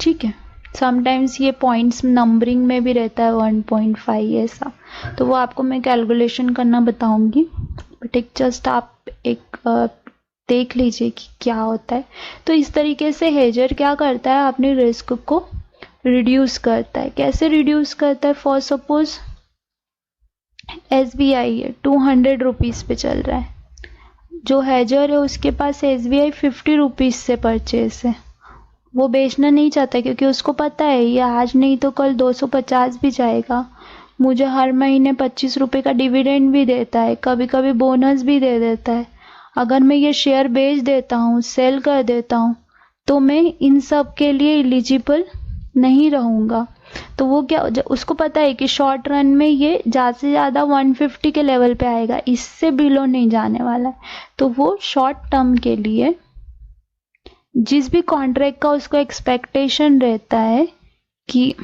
[SPEAKER 1] ठीक है, समटाइम्स ये पॉइंट्स नंबरिंग में भी रहता है 1.5 ऐसा, तो वो आपको मैं कैलकुलेशन करना बताऊंगी, बट एक जस्ट आप एक देख लीजिए कि क्या होता है। तो इस तरीके से हेजर क्या करता है, अपने रिस्क को रिड्यूस करता है। कैसे रिड्यूस करता है, फॉर सपोज SBI है 200 रुपीज़ पे चल रहा है, जो हेजर है उसके पास SBI 50 रुपीज़ से परचेज है, वो बेचना नहीं चाहता क्योंकि उसको पता है ये आज नहीं तो कल 250 भी जाएगा, मुझे हर महीने 25 रुपये का डिविडेंड भी देता है, कभी कभी बोनस भी दे देता है। अगर मैं ये शेयर बेच देता हूँ, सेल कर देता हूँ, तो मैं इन सब के लिए एलिजिबल नहीं रहूँगा। तो वो क्या, उसको पता है कि शॉर्ट रन में ये ज़्यादा से ज़्यादा 150 के लेवल पे आएगा, इससे बिलो नहीं जाने वाला है। तो वो शॉर्ट टर्म के लिए जिस भी कॉन्ट्रैक्ट का उसको एक्सपेक्टेशन रहता है कि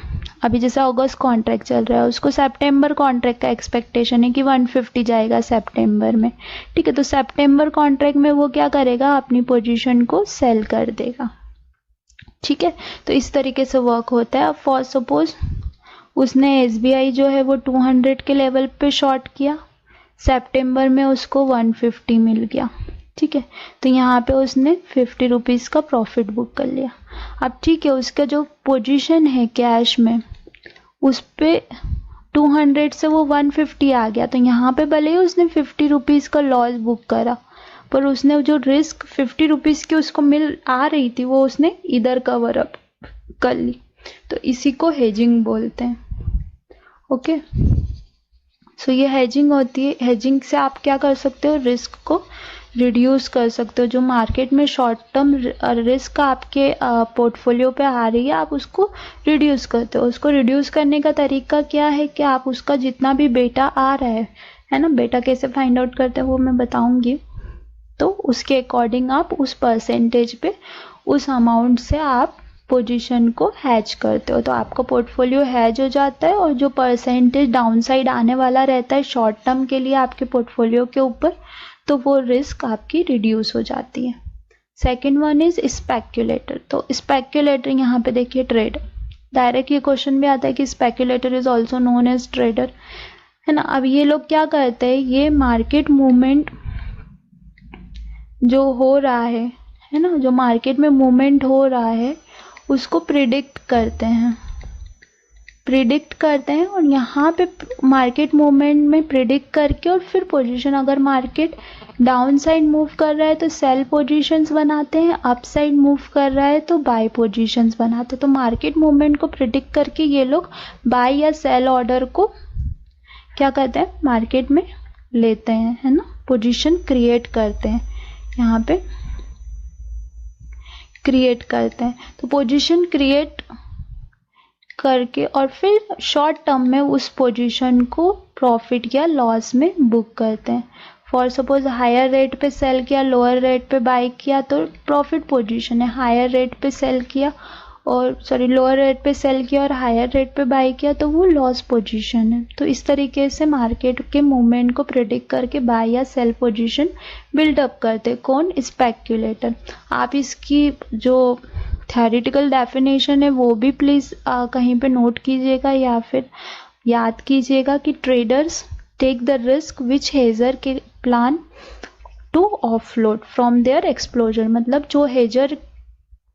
[SPEAKER 1] अभी जैसे अगस्त कॉन्ट्रैक्ट चल रहा है, उसको सितंबर कॉन्ट्रैक्ट का एक्सपेक्टेशन है कि 150 जाएगा सितंबर में। ठीक है, तो सितंबर कॉन्ट्रैक्ट में वो क्या करेगा, अपनी पोजीशन को सेल कर देगा। ठीक है, तो इस तरीके से वर्क होता है। अब फॉर सपोज उसने SBI जो है वो 200 के लेवल पे शॉर्ट किया, सितंबर में उसको 150 मिल गया। ठीक है, तो यहाँ पे उसने 50 रुपीज़ का प्रॉफिट बुक कर लिया। अब ठीक है, उसका जो पोजीशन है कैश में उस पे 200 से वो 150 आ गया, तो यहाँ पे भले ही उसने 50 रुपीज़ का लॉस बुक करा, पर उसने जो रिस्क 50 रुपीज़ की उसको मिल आ रही थी वो उसने इधर कवर अप कर ली। तो इसी को हेजिंग बोलते हैं। ओके, सो ये हेजिंग होती है। हेजिंग से आप क्या कर सकते हो, रिस्क को रिड्यूस कर सकते हो। जो मार्केट में शॉर्ट टर्म रिस्क आपके पोर्टफोलियो पे आ रही है, आप उसको रिड्यूस करते हो। उसको रिड्यूस करने का तरीका क्या है कि आप उसका जितना भी बेटा आ रहा है ना, बेटा कैसे फाइंड आउट करते हैं वो मैं बताऊंगी। तो उसके अकॉर्डिंग आप उस परसेंटेज पे, उस अमाउंट से आप पोजीशन को हैच करते हो, तो आपका पोर्टफोलियो हैज हो जाता है। और जो परसेंटेज डाउनसाइड आने वाला रहता है शॉर्ट टर्म के लिए आपके पोर्टफोलियो के ऊपर, तो वो रिस्क आपकी रिड्यूस हो जाती है। Second one is speculator. तो स्पेक्यूलेटर यहाँ पे देखिए ट्रेड, डायरेक्ट ये क्वेश्चन भी आता है कि speculator is also known as trader, है ना। अब ये लोग क्या करते हैं, ये मार्केट मूवमेंट जो हो रहा है ना, जो मार्केट में मूवमेंट हो रहा है उसको प्रिडिक्ट करते हैं और यहाँ पे मार्केट मूवमेंट में प्रिडिक्ट करके और फिर पोजीशन, अगर मार्केट डाउन साइड मूव कर रहा है तो सेल पोजीशंस बनाते हैं, अप साइड मूव कर रहा है तो बाय पोजीशंस बनाते हैं। तो मार्केट मूवमेंट को प्रिडिक्ट करके ये लोग बाय या सेल ऑर्डर को क्या करते हैं, मार्केट में लेते हैं, है ना, पोजीशन क्रिएट करते हैं, यहाँ पे क्रिएट करते हैं। तो पोजीशन क्रिएट करके और फिर शॉर्ट टर्म में उस पोजीशन को प्रॉफिट या लॉस में बुक करते हैं। फॉर सपोज हायर रेट पे सेल किया, लोअर रेट पे बाय किया तो प्रॉफिट पोजीशन है। हायर रेट पे सेल किया और लोअर रेट पे सेल किया और हायर रेट पे बाय किया तो वो लॉस पोजीशन है। तो इस तरीके से मार्केट के मूवमेंट को प्रेडिक्ट करके बाय या सेल पोजीशन बिल्डअप करते। कौन, स्पेक्यूलेटर। आप इसकी जो थ्योरेटिकल डेफिनेशन है वो भी प्लीज़ कहीं पे नोट कीजिएगा या फिर याद कीजिएगा कि traders take the risk which hedger के plan to offload from their exposure. मतलब जो हेजर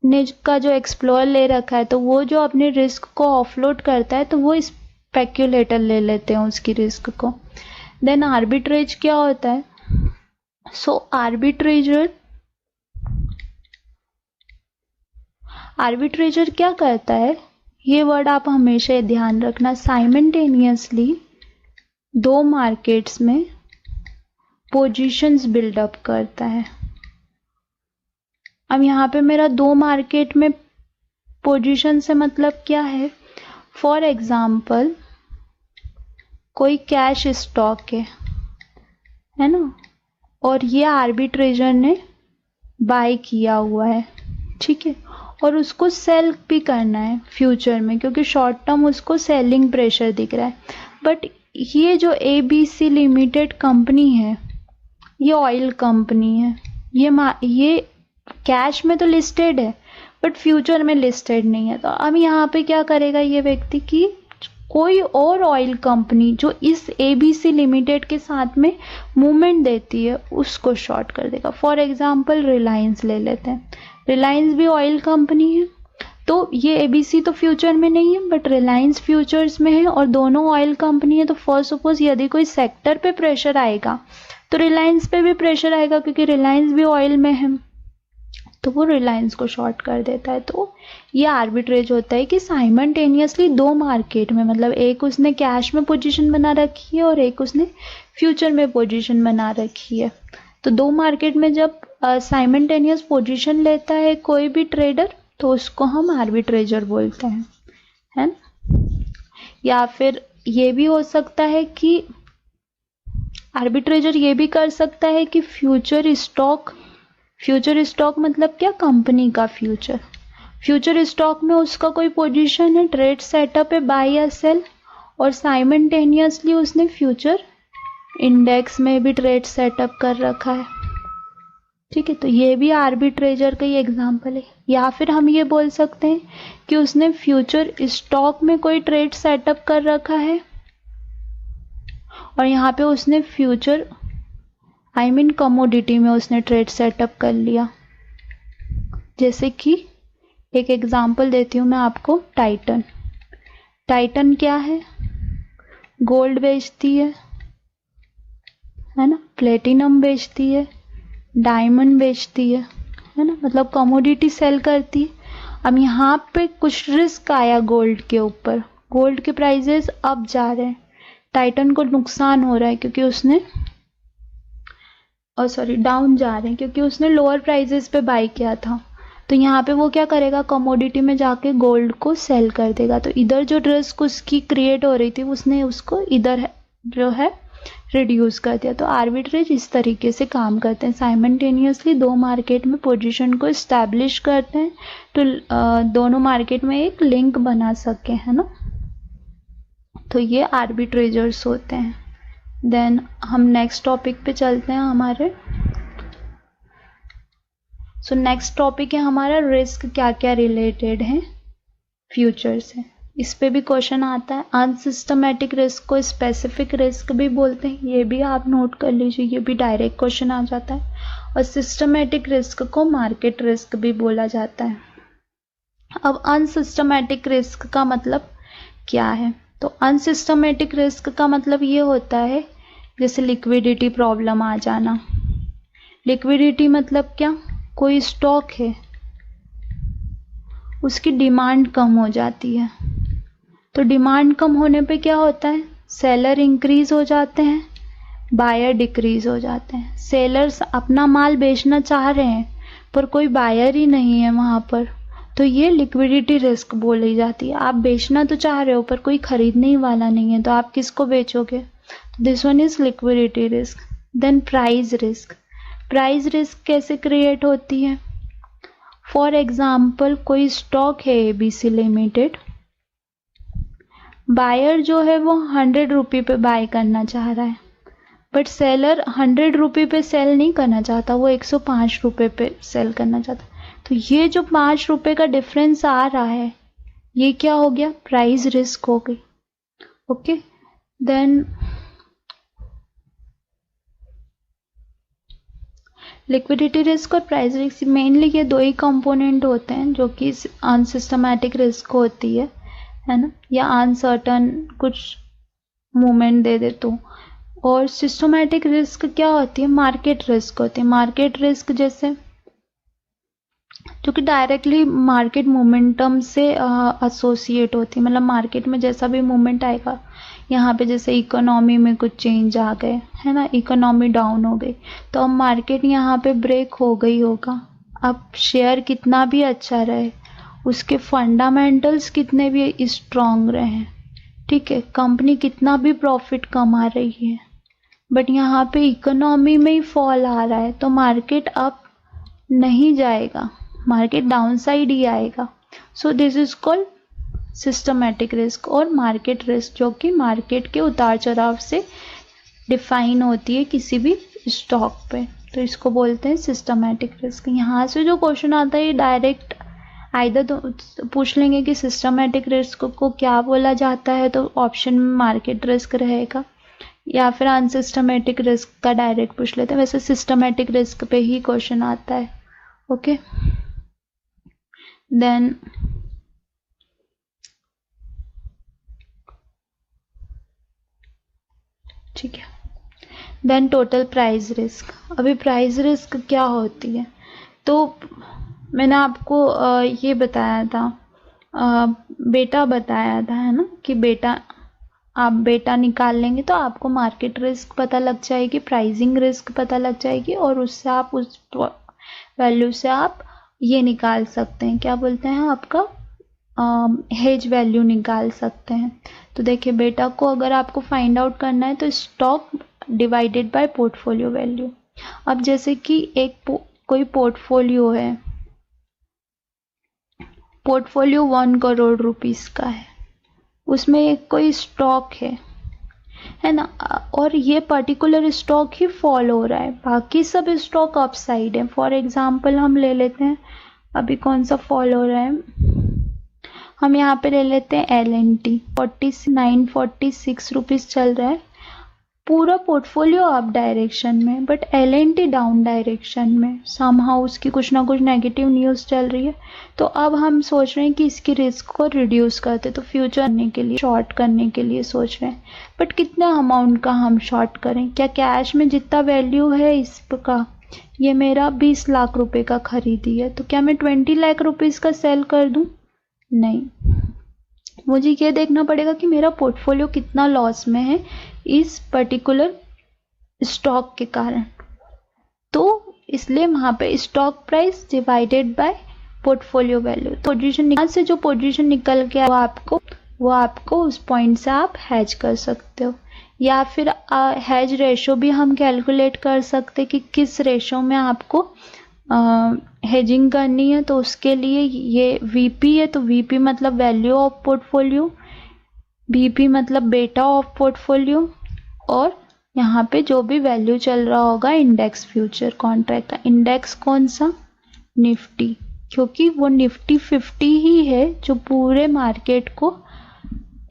[SPEAKER 1] ने का जो एक्सप्लोर ले रखा है तो वो जो अपने रिस्क को ऑफलोड करता है तो वो स्पेक्यूलेटर ले लेते हैं उसकी रिस्क को। देन आर्बिट्रेज क्या होता है, सो आर्बिट्रेजर क्या करता है, ये वर्ड आप हमेशा ध्यान रखना, साइमल्टेनियसली दो मार्केट्स में पोजीशंस बिल्डअप करता है। अब यहाँ पे मेरा दो मार्केट में पोजीशन से मतलब क्या है? फॉर एग्जाम्पल कोई कैश स्टॉक है ना, और ये आर्बिट्रेजर ने बाय किया हुआ है, ठीक है, और उसको सेल भी करना है फ्यूचर में, क्योंकि शॉर्ट टर्म उसको सेलिंग प्रेशर दिख रहा है। बट ये जो ABC लिमिटेड कंपनी है, ये ऑयल कंपनी है, ये कैश में तो लिस्टेड है बट फ्यूचर में लिस्टेड नहीं है। तो अब यहाँ पे क्या करेगा ये व्यक्ति कि कोई और ऑयल कंपनी जो इस ABC लिमिटेड के साथ में मूवमेंट देती है उसको शॉर्ट कर देगा। फॉर एग्जांपल रिलायंस ले लेते हैं, रिलायंस भी ऑयल कंपनी है, तो ये ABC तो फ्यूचर में नहीं है बट रिलायंस फ्यूचर्स में है और दोनों ऑयल कंपनी है। तो फॉर सपोज यदि कोई सेक्टर पे प्रेशर आएगा तो रिलायंस पे भी प्रेशर आएगा, क्योंकि रिलायंस भी ऑयल में है, तो वो रिलायंस को शॉर्ट कर देता है। तो ये आर्बिट्रेज होता है कि साइमल्टेनियसली दो मार्केट में, मतलब एक उसने कैश में पोजीशन बना रखी है और एक उसने फ्यूचर में पोजीशन बना रखी है। तो दो मार्केट में जब साइमल्टेनियस पोजीशन लेता है कोई भी ट्रेडर तो उसको हम आर्बिट्रेजर बोलते हैं, है ना। या फिर ये भी हो सकता है कि आर्बिट्रेजर ये भी कर सकता है कि फ्यूचर स्टॉक मतलब क्या? कंपनी का फ्यूचर स्टॉक में उसका कोई पोजीशन है, ट्रेड सेटअप है बाय या सेल, और साइमल्टेनियसली उसने फ्यूचर इंडेक्स में भी ट्रेड सेटअप कर रखा है, ठीक है। तो ये भी आर्बिट्रेजर का ही एग्जांपल है। या फिर हम ये बोल सकते हैं कि उसने फ्यूचर स्टॉक में कोई ट्रेड सेटअप कर रखा है और यहाँ पे उसने फ्यूचर कमोडिटी में उसने ट्रेड सेटअप कर लिया। जैसे कि एक एग्जांपल देती हूँ मैं आपको, टाइटन क्या है? गोल्ड बेचती है ना, प्लेटिनम बेचती है, डायमंड बेचती है ना, मतलब कमोडिटी सेल करती है। अब यहाँ पे कुछ रिस्क आया गोल्ड के ऊपर, गोल्ड के प्राइजेस अप जा रहे हैं, टाइटन को नुकसान हो रहा है क्योंकि उसने डाउन जा रहे हैं क्योंकि उसने लोअर प्राइजेस पे बाय किया था। तो यहाँ पे वो क्या करेगा? कमोडिटी में जाके गोल्ड को सेल कर देगा। तो इधर जो रिस्क उसकी क्रिएट हो रही थी उसने उसको इधर जो है रिड्यूस कर दिया। तो आर्बिट्रेज इस तरीके से काम करते हैं, साइमल्टेनियसली दो मार्केट में पोजीशन को इस्टेब्लिश करते हैं तो दोनों मार्केट में एक लिंक बना सके, है ना। तो ये आर्बिट्रेजर्स होते हैं। देन हम नेक्स्ट टॉपिक पे चलते हैं हमारे। सो नेक्स्ट टॉपिक है हमारा रिस्क क्या क्या रिलेटेड है फ्यूचर से। इस पे भी क्वेश्चन आता है। अनसिस्टमेटिक रिस्क को स्पेसिफिक रिस्क भी बोलते हैं, ये भी आप नोट कर लीजिए, ये भी डायरेक्ट क्वेश्चन आ जाता है। और सिस्टमेटिक रिस्क को मार्केट रिस्क भी बोला जाता है। अब अनसिस्टमेटिक रिस्क का मतलब क्या है? तो अनसिस्टमेटिक रिस्क का मतलब ये होता है जैसे लिक्विडिटी प्रॉब्लम आ जाना। लिक्विडिटी मतलब क्या? कोई स्टॉक है, उसकी डिमांड कम हो जाती है, तो डिमांड कम होने पे क्या होता है? सेलर इंक्रीज हो जाते हैं, बायर डिक्रीज हो जाते हैं। सेलर्स अपना माल बेचना चाह रहे हैं पर कोई बायर ही नहीं है वहां पर, तो ये लिक्विडिटी रिस्क बोली जाती है। आप बेचना तो चाह रहे हो पर कोई खरीदने ही वाला नहीं है, तो आप किसको बेचोगे? This one is liquidity risk. Then price risk. Price risk कैसे क्रिएट होती है? फॉर एग्जाम्पल कोई स्टॉक है ABC लिमिटेड, बायर जो है वो 100 रुपये पे बाय करना चाह रहा है बट सेलर 100 रुपये पे सेल नहीं करना चाहता, वो 105 रुपये पे सेल करना चाहता। तो ये जो 5 रुपये का डिफरेंस आ रहा है ये क्या हो गया? प्राइस रिस्क हो गई। ओके, देन लिक्विडिटी रिस्क और प्राइस रिस्क मेनली ये दो ही कंपोनेंट होते हैं जो कि अनसिस्टमैटिक रिस्क होती है ना, या अनसर्टन कुछ मूवमेंट दे दे तो। और सिस्टमैटिक रिस्क क्या होती है? मार्केट रिस्क होती है। मार्केट रिस्क जैसे जो कि डायरेक्टली मार्केट मोमेंटम से एसोसिएट होती है, मतलब मार्केट में जैसा भी मूवमेंट आएगा यहाँ पे जैसे इकोनॉमी में कुछ चेंज आ गए, है ना, इकोनॉमी डाउन हो गई, तो अब मार्केट यहाँ पे ब्रेक हो गई होगा। अब शेयर कितना भी अच्छा रहे, उसके फंडामेंटल्स कितने भी स्ट्रॉन्ग रहे, ठीक है, कंपनी कितना भी प्रॉफिट कमा रही है, बट यहाँ पे इकोनॉमी में ही फॉल आ रहा है, तो मार्केट अप नहीं जाएगा, मार्केट डाउन साइड ही आएगा। So this is called systematic risk और मार्केट रिस्क, जो कि मार्केट के उतार चढ़ाव से डिफाइन होती है किसी भी स्टॉक पे, तो इसको बोलते हैं सिस्टमैटिक रिस्क। यहाँ से जो क्वेश्चन आता है ये डायरेक्ट आइदर तो पूछ लेंगे कि सिस्टमैटिक रिस्क को क्या बोला जाता है, तो ऑप्शन में मार्केट रिस्क रहेगा, या फिर अनसिस्टमैटिक रिस्क का डायरेक्ट पूछ लेते हैं। वैसे सिस्टमैटिक रिस्क पे ही क्वेश्चन आता है। ओके, देन ठीक है, देन टोटल प्राइस रिस्क। अभी प्राइस रिस्क क्या होती है, तो मैंने आपको ये बताया था, बेटा बताया था, है ना, कि बेटा आप बेटा निकाल लेंगे तो आपको मार्केट रिस्क पता लग जाएगी, प्राइसिंग रिस्क पता लग जाएगी, और उससे आप उस वैल्यू से आप ये निकाल सकते हैं, क्या बोलते हैं, आपका हेज वैल्यू निकाल सकते हैं। तो देखिए बेटा को अगर आपको फाइंड आउट करना है तो stock divided by portfolio value. अब जैसे कि एक कोई पोर्टफोलियो है, पोर्टफोलियो 1 करोड़ रुपीस का है, उसमें एक कोई स्टॉक है ना, और ये पर्टिकुलर स्टॉक ही फॉल हो रहा है, बाकी सब स्टॉक अपसाइड है। फॉर एग्जांपल हम ले लेते हैं, अभी कौन सा फॉल हो रहा है, हम यहाँ पे ले लेते हैं LNT, 946 रुपीस चल रहा है, पूरा पोर्टफोलियो अप डायरेक्शन में, बट LNT डाउन डायरेक्शन में, समहाउ उसकी कुछ ना कुछ नेगेटिव न्यूज़ चल रही है। तो अब हम सोच रहे हैं कि इसकी रिस्क को रिड्यूस करते, तो फ्यूचर करने के लिए, शॉर्ट करने के लिए सोच रहे हैं, बट कितना अमाउंट का हम शॉर्ट करें, क्या कैश में जितना वैल्यू है इसका, ये मेरा 20 लाख रुपए का खरीदी है, तो क्या मैं 20 लाख रुपीज़ का सेल कर दूँ? नहीं, मुझे ये देखना पड़ेगा कि मेरा पोर्टफोलियो कितना लॉस में है इस पर्टिकुलर स्टॉक के कारण, तो इसलिए वहाँ पे stock price divided by portfolio value, position निकाल से जो पोजीशन निकल के वो आपको उस पॉइंट से आप हैज कर सकते हो, या फिर हैज रेशो भी हम कैलकुलेट कर सकते कि किस रेशो में आपको हेजिंग करनी है। तो उसके लिए ये VP है, तो VP मतलब वैल्यू ऑफ पोर्टफोलियो, BP मतलब बेटा ऑफ पोर्टफोलियो, और यहाँ पे जो भी वैल्यू चल रहा होगा इंडेक्स फ्यूचर कॉन्ट्रैक्ट का, इंडेक्स कौन सा, निफ्टी, क्योंकि वो निफ्टी 50 ही है जो पूरे मार्केट को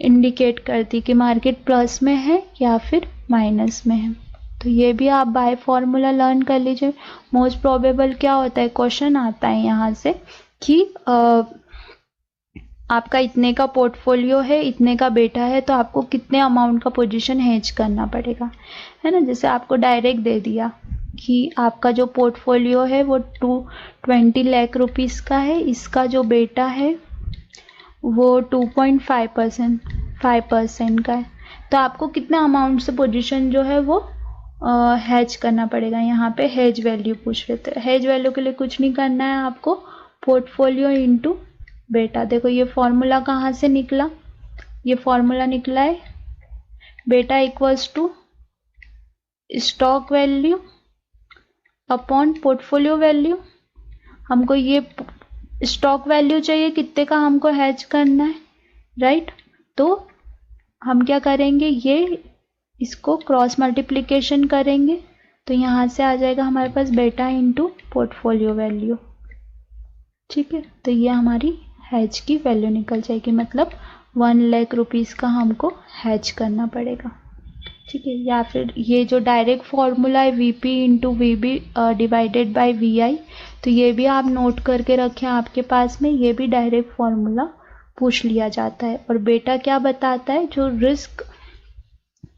[SPEAKER 1] इंडिकेट करती कि मार्केट प्लस में है या फिर माइनस में है। तो ये भी आप बाय फॉर्मूला लर्न कर लीजिए। मोस्ट प्रोबेबल क्या होता है, क्वेश्चन आता है यहाँ से कि आपका इतने का पोर्टफोलियो है, इतने का बेटा है, तो आपको कितने अमाउंट का पोजीशन हेज करना पड़ेगा, है ना। जैसे आपको डायरेक्ट दे दिया कि आपका जो पोर्टफोलियो है वो 20 लाख रुपीस का है, इसका जो बेटा है वो 2.5% का है, तो आपको कितने अमाउंट से पोजीशन जो है वो हैज करना पड़ेगा। यहाँ पे हैज वैल्यू पूछ रहे थे, हैज वैल्यू के लिए कुछ नहीं करना है आपको, पोर्टफोलियो इनटू बेटा। देखो ये फॉर्मूला कहाँ से निकला, ये फॉर्मूला निकला है beta equals to stock value upon portfolio value. हमको ये स्टॉक वैल्यू चाहिए, कितने का हमको हैज करना है, राइट। तो हम क्या करेंगे, ये इसको क्रॉस मल्टीप्लिकेशन करेंगे, तो यहाँ से आ जाएगा हमारे पास बेटा इंटू पोर्टफोलियो वैल्यू, ठीक है। तो ये हमारी हैज की वैल्यू निकल जाएगी, मतलब 1 लाख रुपीस का हमको हैज करना पड़ेगा, ठीक है। या फिर ये जो डायरेक्ट फॉर्मूला है VP into VB divided by VI, तो ये भी आप नोट करके रखें आपके पास में, ये भी डायरेक्ट फॉर्मूला पूछ लिया जाता है। और बेटा क्या बताता है, जो रिस्क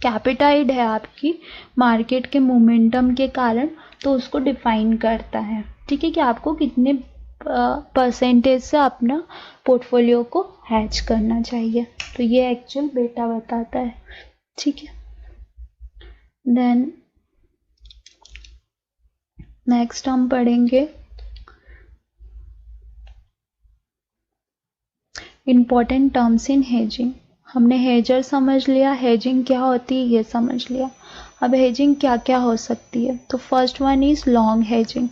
[SPEAKER 1] कैपिटाइड है आपकी मार्केट के मोमेंटम के कारण, तो उसको डिफाइन करता है, ठीक है, कि आपको कितने परसेंटेज से अपना पोर्टफोलियो को हैच करना चाहिए। तो ये एक्चुअल बेटा बताता है, ठीक है। देन नेक्स्ट हम पढ़ेंगे इम्पोर्टेंट टर्म्स इन हेजिंग। हमने हेजर समझ लिया, हेजिंग क्या होती है ये समझ लिया। अब हेजिंग क्या क्या हो सकती है, तो first one is long hedging.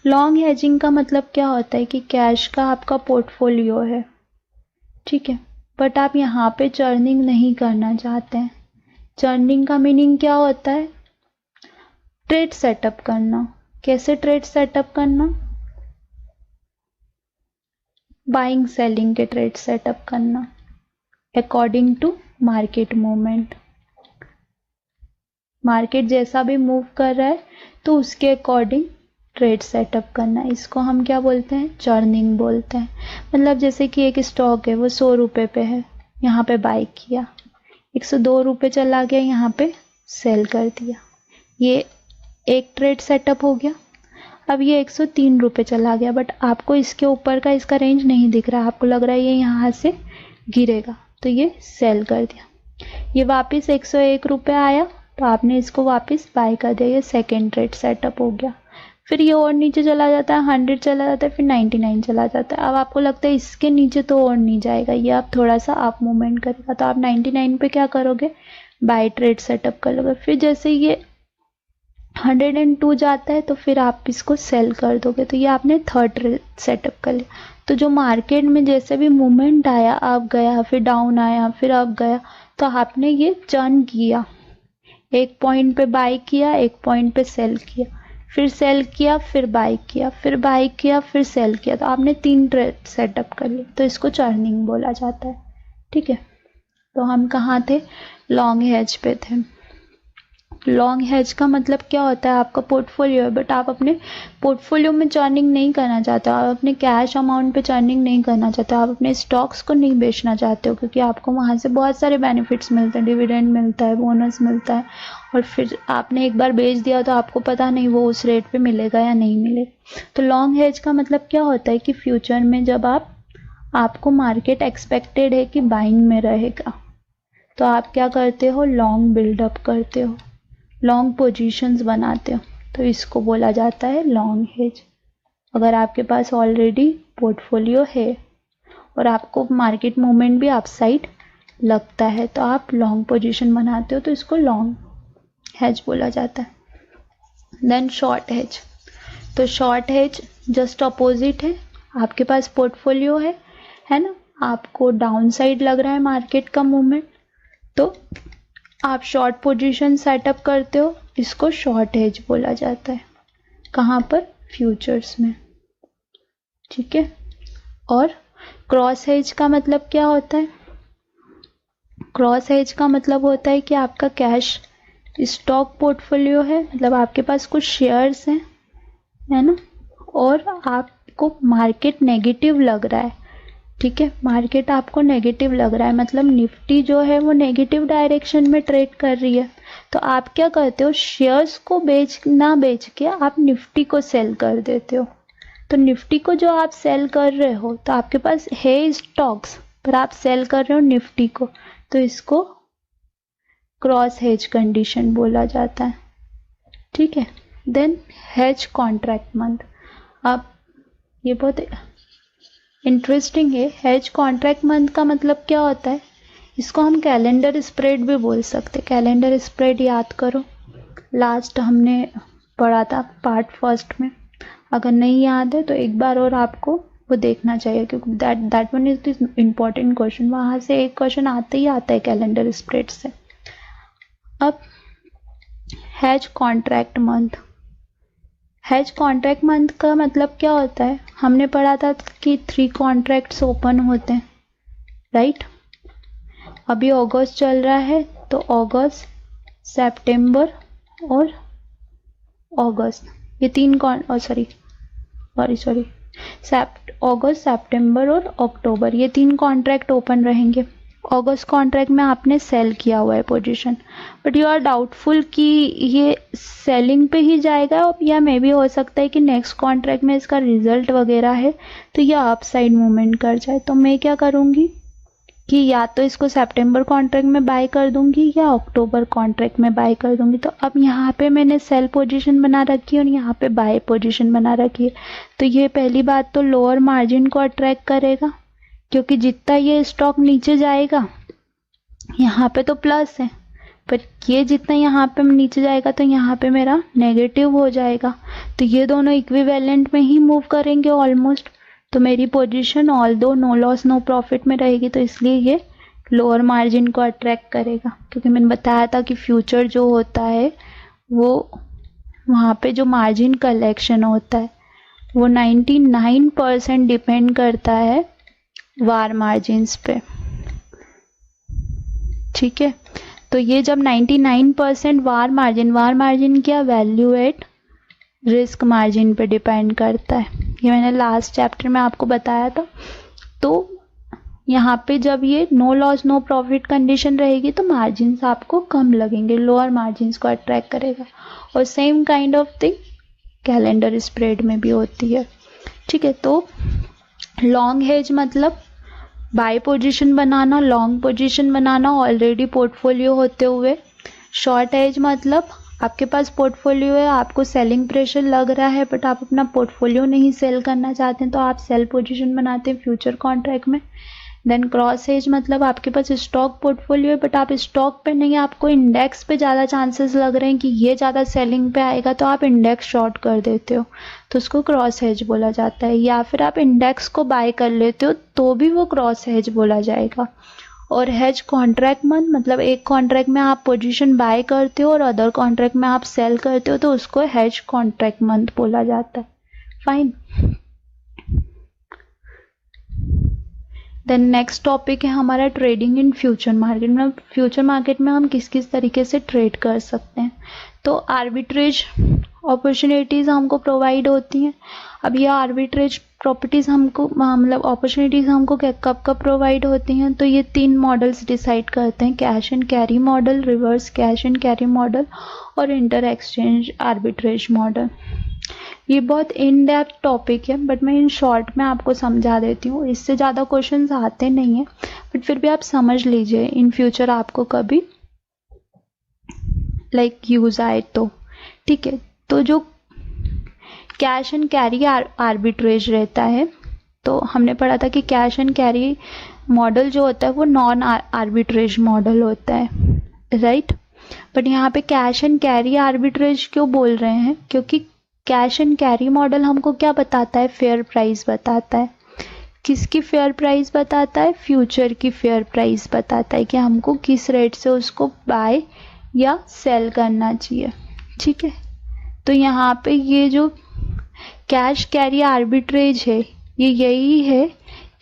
[SPEAKER 1] Long hedging का मतलब क्या होता है कि कैश का आपका पोर्टफोलियो है, ठीक है, बट आप यहाँ पे चर्निंग नहीं करना चाहते हैं। चर्निंग का मीनिंग क्या होता है? ट्रेड सेटअप करना। कैसे ट्रेड सेटअप करना? बाइंग सेलिंग के ट्रेड सेटअप करना according to market movement. Market जैसा भी मूव कर रहा है तो उसके अकॉर्डिंग ट्रेड सेटअप करना, इसको हम क्या बोलते हैं? चर्निंग बोलते हैं। मतलब जैसे कि एक स्टॉक है, वो 100 रुपये पे है, यहाँ पे बाई किया, 102 रुपये चला गया, यहाँ पे सेल कर दिया, ये एक ट्रेड सेटअप हो गया। अब ये 103 रुपये चला गया, बट आपको इसके ऊपर का इसका रेंज नहीं दिख रहा, आपको लग रहा है ये यहाँ से गिरेगा, तो ये सेल कर दिया। ये वापस 101 रुपये आया तो आपने इसको वापस बाय कर दिया, ये सेकेंड ट्रेड सेटअप हो गया। फिर ये और नीचे चला जाता है, 100 चला जाता है, फिर 99 चला जाता है। अब आपको लगता है इसके नीचे तो और नहीं जाएगा, ये आप थोड़ा सा अप मूवमेंट करेगा, तो आप 99 पे क्या करोगे? बाय ट्रेड सेटअप कर लोगे। फिर जैसे ये 102 जाता है तो फिर आप इसको सेल कर दोगे, तो ये आपने थर्ड ट्रेड सेटअप कर लिया। तो जो मार्केट में जैसे भी मूवमेंट आया, अप गया, फिर डाउन आया, फिर अप गया, तो आपने ये चर्न किया, एक पॉइंट पे बाय किया, एक पॉइंट पे सेल किया, फिर सेल किया, फिर बाय किया, फिर बाय किया, फिर सेल किया, तो आपने 3 ट्रेड सेटअप कर लिया, तो इसको चर्निंग बोला जाता है, ठीक है। तो हम कहाँ थे? लॉन्ग हेज पे थे। लॉन्ग हेज का मतलब क्या होता है? आपका पोर्टफोलियो है, बट आप अपने पोर्टफोलियो में चर्निंग नहीं करना चाहते, आप अपने कैश अमाउंट पे चर्निंग नहीं करना चाहते, आप अपने स्टॉक्स को नहीं बेचना चाहते हो, क्योंकि आपको वहाँ से बहुत सारे बेनिफिट्स मिलते हैं, डिविडेंड मिलता है, बोनस मिलता है, और फिर आपने एक बार बेच दिया तो आपको पता नहीं वो उस रेट पे मिलेगा या नहीं मिलेगा। तो लॉन्ग हेज का मतलब क्या होता है कि फ्यूचर में जब आपको मार्केट एक्सपेक्टेड है कि बाइंग में रहेगा, तो आप क्या करते हो? लॉन्ग बिल्डअप करते हो, लॉन्ग पोजीशंस बनाते हो, तो इसको बोला जाता है लॉन्ग हेज। अगर आपके पास ऑलरेडी पोर्टफोलियो है और आपको मार्केट मूवमेंट भी अपसाइड लगता है, तो आप लॉन्ग पोजीशन बनाते हो, तो इसको लॉन्ग हेज बोला जाता है। Then short hedge. तो शॉर्ट हेज जस्ट अपोजिट है, आपके पास पोर्टफोलियो है ना, आपको डाउन साइड लग रहा है मार्केट का मूवमेंट, तो आप शॉर्ट पोजीशन सेटअप करते हो, इसको शॉर्ट हेज बोला जाता है। कहाँ पर? फ्यूचर्स में, ठीक है। और क्रॉस हेज का मतलब क्या होता है? क्रॉस हेज का मतलब होता है कि आपका कैश स्टॉक पोर्टफोलियो है, मतलब आपके पास कुछ शेयर्स हैं, है ना, और आपको मार्केट नेगेटिव लग रहा है, ठीक है, मार्केट आपको नेगेटिव लग रहा है, मतलब निफ्टी जो है वो नेगेटिव डायरेक्शन में ट्रेड कर रही है, तो आप क्या करते हो? शेयर्स को बेच के आप निफ्टी को सेल कर देते हो। तो निफ्टी को जो आप सेल कर रहे हो, तो आपके पास है स्टॉक्स, पर आप सेल कर रहे हो निफ्टी को, तो इसको क्रॉस हेज कंडीशन बोला जाता है, ठीक है। Then hedge contract month. अब ये बहुत इंटरेस्टिंग है। हेज कॉन्ट्रैक्ट मंथ का मतलब क्या होता है? इसको हम कैलेंडर स्प्रेड भी बोल सकते हैं। कैलेंडर स्प्रेड याद करो, लास्ट हमने पढ़ा था पार्ट फर्स्ट में, अगर नहीं याद है तो एक बार और आपको वो देखना चाहिए, क्योंकि that one is the important question, वहाँ से एक क्वेश्चन आते ही आता है कैलेंडर स्प्रेड से। अब hedge contract month. Hedge contract month का मतलब क्या होता है? हमने पढ़ा था कि 3 कॉन्ट्रैक्ट्स ओपन होते हैं, राइट। अभी अगस्त चल रहा है, तो अगस्त, सितंबर और अगस्त, ये 3 अगस्त, सितंबर और अक्टूबर, ये 3 कॉन्ट्रैक्ट ओपन रहेंगे। अगस्त कॉन्ट्रैक्ट में आपने सेल किया हुआ है position, but you are doubtful कि ये सेलिंग पे ही जाएगा या मे बी हो सकता है कि नेक्स्ट कॉन्ट्रैक्ट में इसका रिजल्ट वगैरह है तो ये अपसाइड मूवमेंट कर जाए। तो मैं क्या करूँगी कि या तो इसको सितंबर कॉन्ट्रैक्ट में बाय कर दूंगी या अक्टूबर कॉन्ट्रैक्ट में बाय कर दूंगी। तो अब यहाँ पे मैंने सेल पोजीशन बना रखी है और यहाँ पे बाय पोजीशन बना रखी है। तो ये पहली बात तो लोअर मार्जिन को अट्रैक्ट करेगा, क्योंकि जितना ये स्टॉक नीचे जाएगा यहाँ पे तो प्लस है, पर ये जितना यहाँ पे नीचे जाएगा तो यहाँ पे मेरा नेगेटिव हो जाएगा। तो ये दोनों इक्विवेलेंट में ही मूव करेंगे ऑलमोस्ट। तो मेरी पोजीशन ऑल दो नो लॉस नो प्रॉफिट में रहेगी, तो इसलिए ये लोअर मार्जिन को अट्रैक्ट करेगा। क्योंकि मैंने बताया था कि फ्यूचर जो होता है वो वहाँ पे जो मार्जिन कलेक्शन होता है वो 99% डिपेंड करता है वार मार्जिन्स पे, ठीक है। तो ये जब 99% वार मार्जिन क्या वैल्यू एट रिस्क मार्जिन पे डिपेंड करता है। ये मैंने लास्ट चैप्टर में आपको बताया था। तो यहाँ पे जब ये no loss no profit condition रहेगी तो मार्जिन्स आपको कम लगेंगे, लोअर मार्जिन्स को अट्रैक्ट करेगा। और same kind of thing calendar spread में भी होती है, ठीक है। तो लॉन्ग हेज मतलब बाय पोजीशन बनाना, लॉन्ग पोजीशन बनाना ऑलरेडी पोर्टफोलियो होते हुए। शॉर्ट हेज मतलब आपके पास पोर्टफोलियो है, आपको सेलिंग प्रेशर लग रहा है बट आप अपना पोर्टफोलियो नहीं सेल करना चाहते हैं तो आप सेल पोजीशन बनाते हैं फ्यूचर कॉन्ट्रैक्ट में। देन क्रॉस हेज मतलब आपके पास स्टॉक पोर्टफोलियो है बट आप स्टॉक पे नहीं, आपको इंडेक्स पे ज़्यादा चांसेस लग रहे हैं कि ये ज़्यादा सेलिंग पे आएगा तो आप इंडेक्स शॉर्ट कर देते हो, तो उसको क्रॉस हेज बोला जाता है। या फिर आप इंडेक्स को बाय कर लेते हो तो भी वो क्रॉस हेज बोला जाएगा। और हेज कॉन्ट्रैक्ट मंथ मतलब एक कॉन्ट्रैक्ट में आप पोजीशन बाय करते हो और अदर कॉन्ट्रैक्ट में आप सेल करते हो तो उसको हेज कॉन्ट्रैक्ट मंथ बोला जाता है। फाइन। देन नेक्स्ट टॉपिक है हमारा ट्रेडिंग इन फ्यूचर मार्केट में। फ्यूचर मार्केट में हम किस किस तरीके से ट्रेड कर सकते हैं। तो आर्बिट्रेज अपॉर्चुनिटीज़ हमको प्रोवाइड होती हैं। अब ये आर्बिट्रेज प्रॉपर्टीज़ हमको मतलब अपॉर्चुनिटीज़ हमको कब कब प्रोवाइड होती हैं, तो ये 3 मॉडल्स डिसाइड करते हैं, cash and carry model, reverse cash and carry model और इंटर एक्सचेंज आर्बिट्रेज मॉडल। ये बहुत इन डेप्थ टॉपिक है बट मैं इन शॉर्ट में आपको समझा देती हूँ, इससे ज़्यादा क्वेश्चंस आते नहीं हैं बट फिर भी आप समझ लीजिए इन फ्यूचर आपको कभी यूज़ आए तो, ठीक है। तो जो कैश एंड कैरी आर्बिट्रेज रहता है, तो हमने पढ़ा था कि कैश एंड कैरी मॉडल जो होता है वो नॉन आर्बिट्रेज मॉडल होता है, राइट। बट यहाँ पे कैश एंड कैरी आर्बिट्रेज क्यों बोल रहे हैं, क्योंकि कैश एंड कैरी मॉडल हमको क्या बताता है, फेयर प्राइस बताता है। किसकी फेयर प्राइस बताता है, फ्यूचर की फेयर प्राइस बताता है कि हमको किस रेट से उसको बाय या सेल करना चाहिए, ठीक है। तो यहाँ पे ये जो कैश कैरी आर्बिट्रेज है ये यही है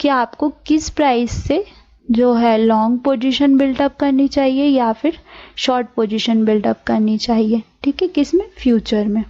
[SPEAKER 1] कि आपको किस प्राइस से जो है लॉन्ग पोजीशन बिल्डअप करनी चाहिए या फिर शॉर्ट पोजीशन बिल्डअप करनी चाहिए, ठीक है। किसमें, फ्यूचर में।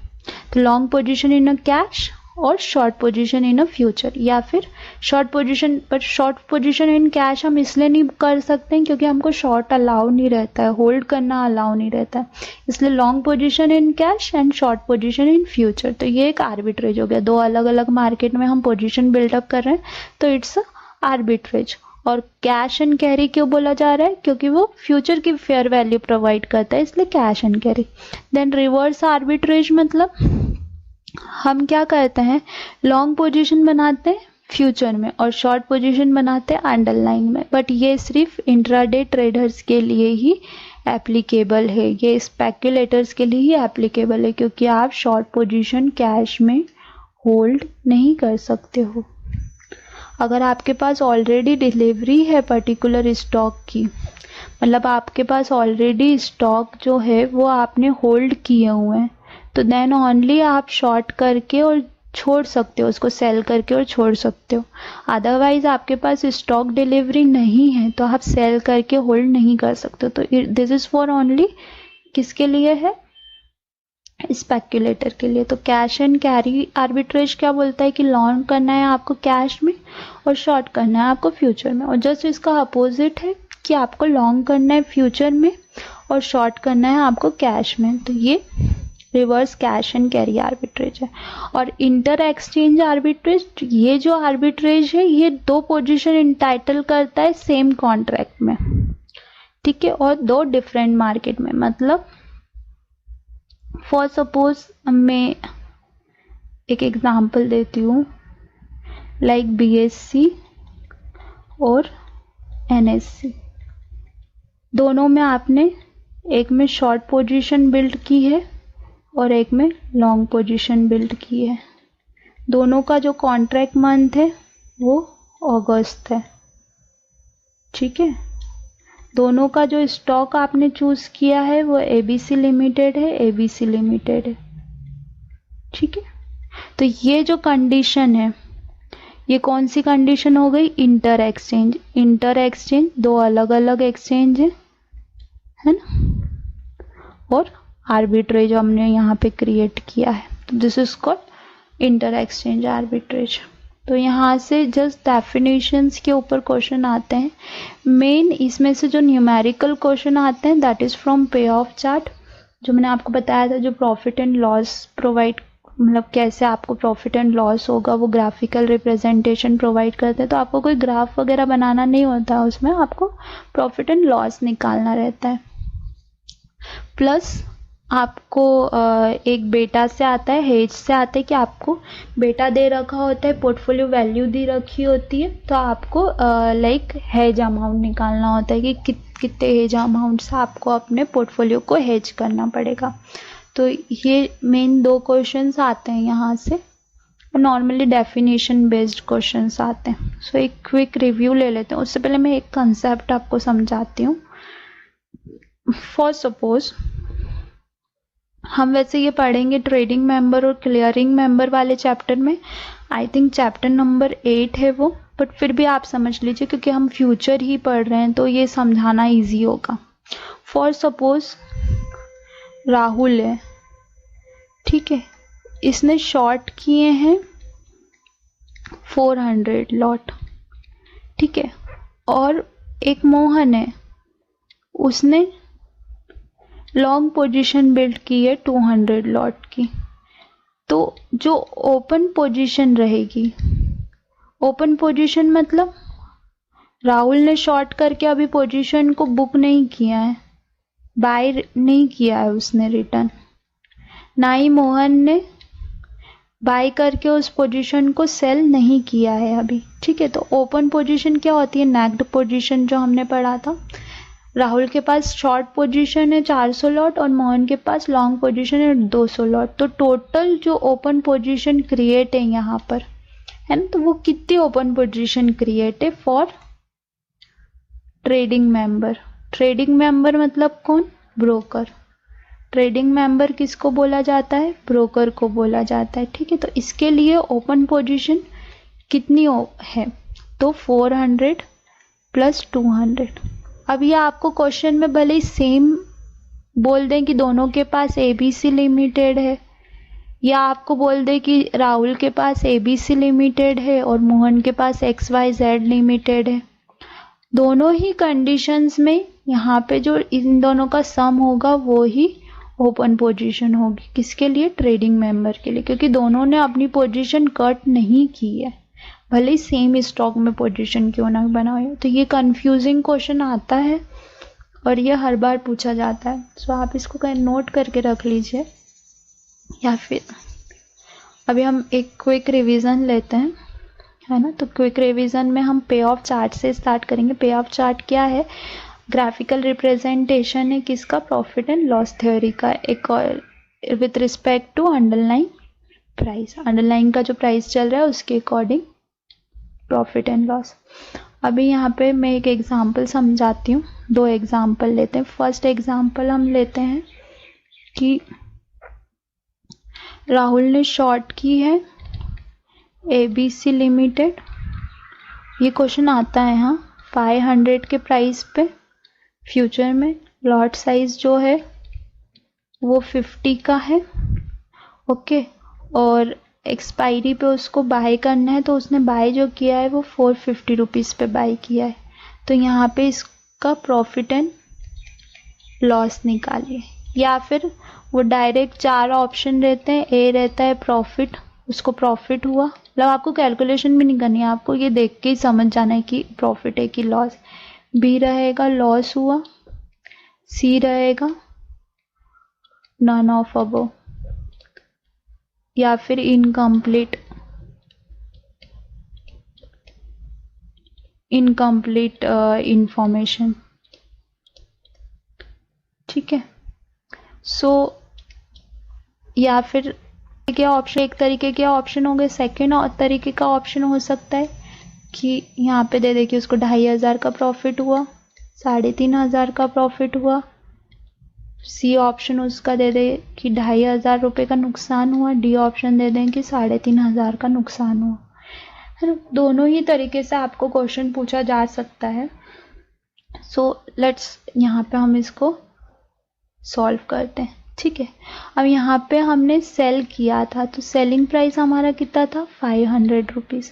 [SPEAKER 1] तो long position in a cash और short position in a future, या फिर शॉर्ट पोजीशन, पर शॉर्ट पोजीशन इन कैश हम इसलिए नहीं कर सकते हैं क्योंकि हमको शॉर्ट अलाउ नहीं रहता है, होल्ड करना अलाउ नहीं रहता है, इसलिए long position in cash and short position in future. तो ये एक आर्बिट्रेज हो गया, 2 अलग अलग मार्केट में हम पोजीशन बिल्डअप कर रहे हैं तो इट्स आर्बिट्रेज। और कैश एंड कैरी क्यों बोला जा रहा है, क्योंकि वो फ्यूचर की फेयर वैल्यू प्रोवाइड करता है, इसलिए cash and carry. Then reverse arbitrage मतलब हम क्या करते हैं, लॉन्ग पोजीशन बनाते हैं फ्यूचर में और शॉर्ट पोजीशन बनाते हैं अंडरलाइन में, बट ये सिर्फ इंट्राडे ट्रेडर्स के लिए ही एप्लीकेबल है, ये स्पेक्युलेटर्स के लिए ही एप्लीकेबल है, क्योंकि आप शॉर्ट पोजीशन कैश में होल्ड नहीं कर सकते हो। अगर आपके पास ऑलरेडी डिलीवरी है पर्टिकुलर स्टॉक की, मतलब आपके पास ऑलरेडी स्टॉक जो है वो आपने होल्ड किए हुए हैं, तो देन ओनली आप शॉर्ट करके और छोड़ सकते हो, उसको सेल करके और छोड़ सकते हो। अदरवाइज आपके पास स्टॉक डिलीवरी नहीं है तो आप सेल करके होल्ड नहीं कर सकते। तो दिस इज़ फॉर ओनली किसके लिए है, स्पेक्युलेटर के लिए। तो कैश एंड कैरी आर्बिट्रेज क्या बोलता है कि लॉन्ग करना है आपको कैश में और शॉर्ट करना है आपको फ्यूचर में, और जस्ट इसका अपोजिट है कि आपको लॉन्ग करना है फ्यूचर में और शॉर्ट करना है आपको कैश में, तो ये reverse cash and carry arbitrage है। और इंटर एक्सचेंज आर्बिट्रेज, ये जो आर्बिट्रेज है ये दो पोजीशन इंटाइटल करता है सेम कॉन्ट्रैक्ट में, ठीक है, और दो डिफरेंट मार्केट में। मतलब फॉर सपोज मैं एक एग्जांपल देती हूँ, लाइक BSC और NSE, दोनों में आपने एक में शॉर्ट पोजीशन बिल्ड की है और एक में लॉन्ग पोजीशन बिल्ड की है। दोनों का जो कॉन्ट्रैक्ट मंथ है वो अगस्त है, ठीक है। दोनों का जो स्टॉक आपने चूज किया है वो ABC लिमिटेड है, ABC लिमिटेड है, ठीक है। तो ये जो कंडीशन है ये कौन सी कंडीशन हो गई? Inter exchange. इंटर एक्सचेंज दो अलग अलग एक्सचेंज है ना, और आर्बिट्रेज हमने यहाँ पे क्रिएट किया है, तो this is called inter exchange arbitrage. तो यहाँ से जस्ट डेफिनेशंस के ऊपर क्वेश्चन आते हैं। मेन इसमें से जो न्यूमेरिकल क्वेश्चन आते हैं दैट इज फ्रॉम पे ऑफ चार्ट, जो मैंने आपको बताया था, जो प्रॉफिट एंड लॉस प्रोवाइड, मतलब कैसे आपको प्रॉफिट एंड लॉस होगा, वो ग्राफिकल रिप्रेजेंटेशन प्रोवाइड करते हैं। तो आपको कोई ग्राफ वगैरह बनाना नहीं होता, उसमें आपको प्रॉफिट एंड लॉस निकालना रहता है। प्लस आपको एक बेटा से आता है, हेज से आता है कि आपको बेटा दे रखा होता है, पोर्टफोलियो वैल्यू दी रखी होती है, तो आपको लाइक हेज अमाउंट निकालना होता है कि कितने हेज अमाउंट से आपको अपने पोर्टफोलियो को हेज करना पड़ेगा। तो ये मेन दो क्वेश्चंस आते हैं यहाँ से, नॉर्मली डेफिनेशन बेस्ड क्वेश्चंस आते हैं। सो एक क्विक रिव्यू ले लेते हैं। उससे पहले मैं एक कंसेप्ट आपको समझाती हूँ। फॉर सपोज हम वैसे ये पढ़ेंगे ट्रेडिंग मेंबर और क्लियरिंग मेंबर वाले चैप्टर में, आई थिंक चैप्टर नंबर 8 है वो, बट फिर भी आप समझ लीजिए क्योंकि हम फ्यूचर ही पढ़ रहे हैं तो ये समझाना ईजी होगा। फॉर सपोज राहुल है, ठीक है, इसने शॉर्ट किए हैं 400 लॉट, ठीक है, और एक मोहन है, उसने लॉन्ग पोजीशन बिल्ड की है 200 लॉट की। तो जो ओपन पोजीशन रहेगी, ओपन पोजीशन मतलब राहुल ने शॉर्ट करके अभी पोजीशन को बुक नहीं किया है, बाय नहीं किया है उसने रिटर्न, ना ही मोहन ने बाय करके उस पोजीशन को सेल नहीं किया है अभी, ठीक है। तो ओपन पोजीशन क्या होती है? नेक्ड पोजीशन जो हमने पढ़ा था। राहुल के पास शॉर्ट पोजीशन है 400 लॉट और मोहन के पास लॉन्ग पोजीशन है 200 लॉट। तो टोटल जो ओपन पोजीशन क्रिएट है यहाँ पर, है ना, तो वो कितनी ओपन पोजीशन क्रिएट है for trading member. Trading member मतलब कौन? ब्रोकर। ट्रेडिंग मेंबर किसको बोला जाता है? ब्रोकर को बोला जाता है, ठीक है। तो इसके लिए ओपन पोजीशन कितनी है? तो 400 प्लस 200। अब ये आपको क्वेश्चन में भले ही सेम बोल दें कि दोनों के पास ABC लिमिटेड है, या आपको बोल दे कि राहुल के पास ABC लिमिटेड है और मोहन के पास XYZ लिमिटेड है, दोनों ही कंडीशंस में यहाँ पे जो इन दोनों का सम होगा वो ही ओपन पोजीशन होगी। किसके लिए? ट्रेडिंग मेंबर के लिए, क्योंकि दोनों ने अपनी पोजीशन कट नहीं की है, भले ही सेम स्टॉक में पोजीशन क्यों ना बना हो। तो ये कंफ्यूजिंग क्वेश्चन आता है और ये हर बार पूछा जाता है, सो आप इसको नोट करके रख लीजिए। या फिर अभी हम एक क्विक रिवीजन लेते हैं, है ना। तो क्विक रिवीजन में हम पे ऑफ चार्ट से स्टार्ट करेंगे। पे ऑफ चार्ट क्या है? ग्राफिकल रिप्रेजेंटेशन है किसका? प्रॉफिट एंड लॉस थ्योरी का, एक और with respect to underline price. Underline का जो प्राइस चल रहा है उसके अकॉर्डिंग प्रॉफिट एंड लॉस। अभी यहाँ पे मैं एक एग्जांपल समझाती हूँ, दो एग्जांपल लेते हैं। फर्स्ट एग्जांपल हम लेते हैं कि राहुल ने शॉर्ट की है ABC लिमिटेड। ये क्वेश्चन आता है यहाँ 500 के प्राइस पे फ्यूचर में, लॉट साइज जो है वो 50 का है, ओके, और एक्सपायरी पे उसको बाय करना है, तो उसने बाय जो किया है वो 450 रुपीज़ पे बाय किया है। तो यहाँ पे इस उसका प्रॉफिट एंड लॉस निकालिए। या फिर वो डायरेक्ट 4 ऑप्शन रहते हैं, ए रहता है प्रॉफिट, उसको प्रॉफिट हुआ, मतलब आपको कैलकुलेशन भी नहीं करनी है, आपको ये देख के ही समझ जाना है कि प्रॉफिट है कि लॉस। बी रहेगा लॉस हुआ, सी रहेगा नन ऑफ अबव, या फिर इनकम्प्लीट इंफॉर्मेशन। ठीक है, सो या फिर क्या ऑप्शन, एक तरीके के ऑप्शन हो गए। सेकेंड तरीके का ऑप्शन हो सकता है कि यहाँ पे दे दे कि उसको 2500 का प्रॉफिट हुआ, 3500 का प्रॉफिट हुआ। सी ऑप्शन उसका दे दे कि 2500 रुपये का नुकसान हुआ। डी ऑप्शन दे दें कि 3500 का नुकसान हुआ। है, दोनों ही तरीके से आपको क्वेश्चन पूछा जा सकता है। सो लेट्स यहाँ पे हम इसको सॉल्व करते हैं। ठीक है, अब यहाँ पे हमने सेल किया था तो सेलिंग प्राइस हमारा कितना था 500 रुपीज़,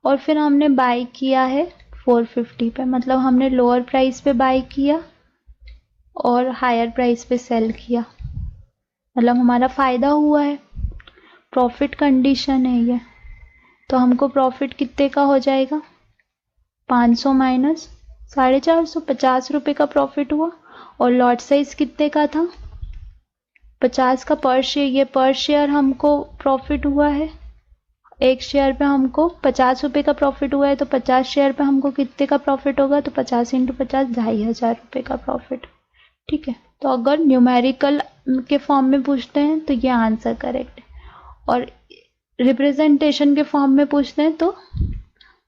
[SPEAKER 1] और फिर हमने बाई किया है 450 पे, मतलब हमने लोअर प्राइस पे बाई किया और हायर प्राइस पे सेल किया, मतलब हमारा फ़ायदा हुआ है, प्रॉफिट कंडीशन है ये। तो हमको प्रॉफिट कितने का हो जाएगा 500 माइनस 450, 50 रुपये का प्रॉफिट हुआ। और लॉट साइज कितने का था 50 का पर शेयर, ये पर शेयर हमको प्रॉफिट हुआ है। एक शेयर पे हमको 50 रुपये का प्रॉफिट हुआ है, तो 50 शेयर पे हमको कितने का प्रॉफिट होगा, तो 50 × 50 2500 रुपये का प्रॉफिट। ठीक है, तो अगर न्यूमेरिकल के फॉर्म में पूछते हैं तो ये आंसर करेक्ट है, और रिप्रेजेंटेशन के फॉर्म में पूछते हैं तो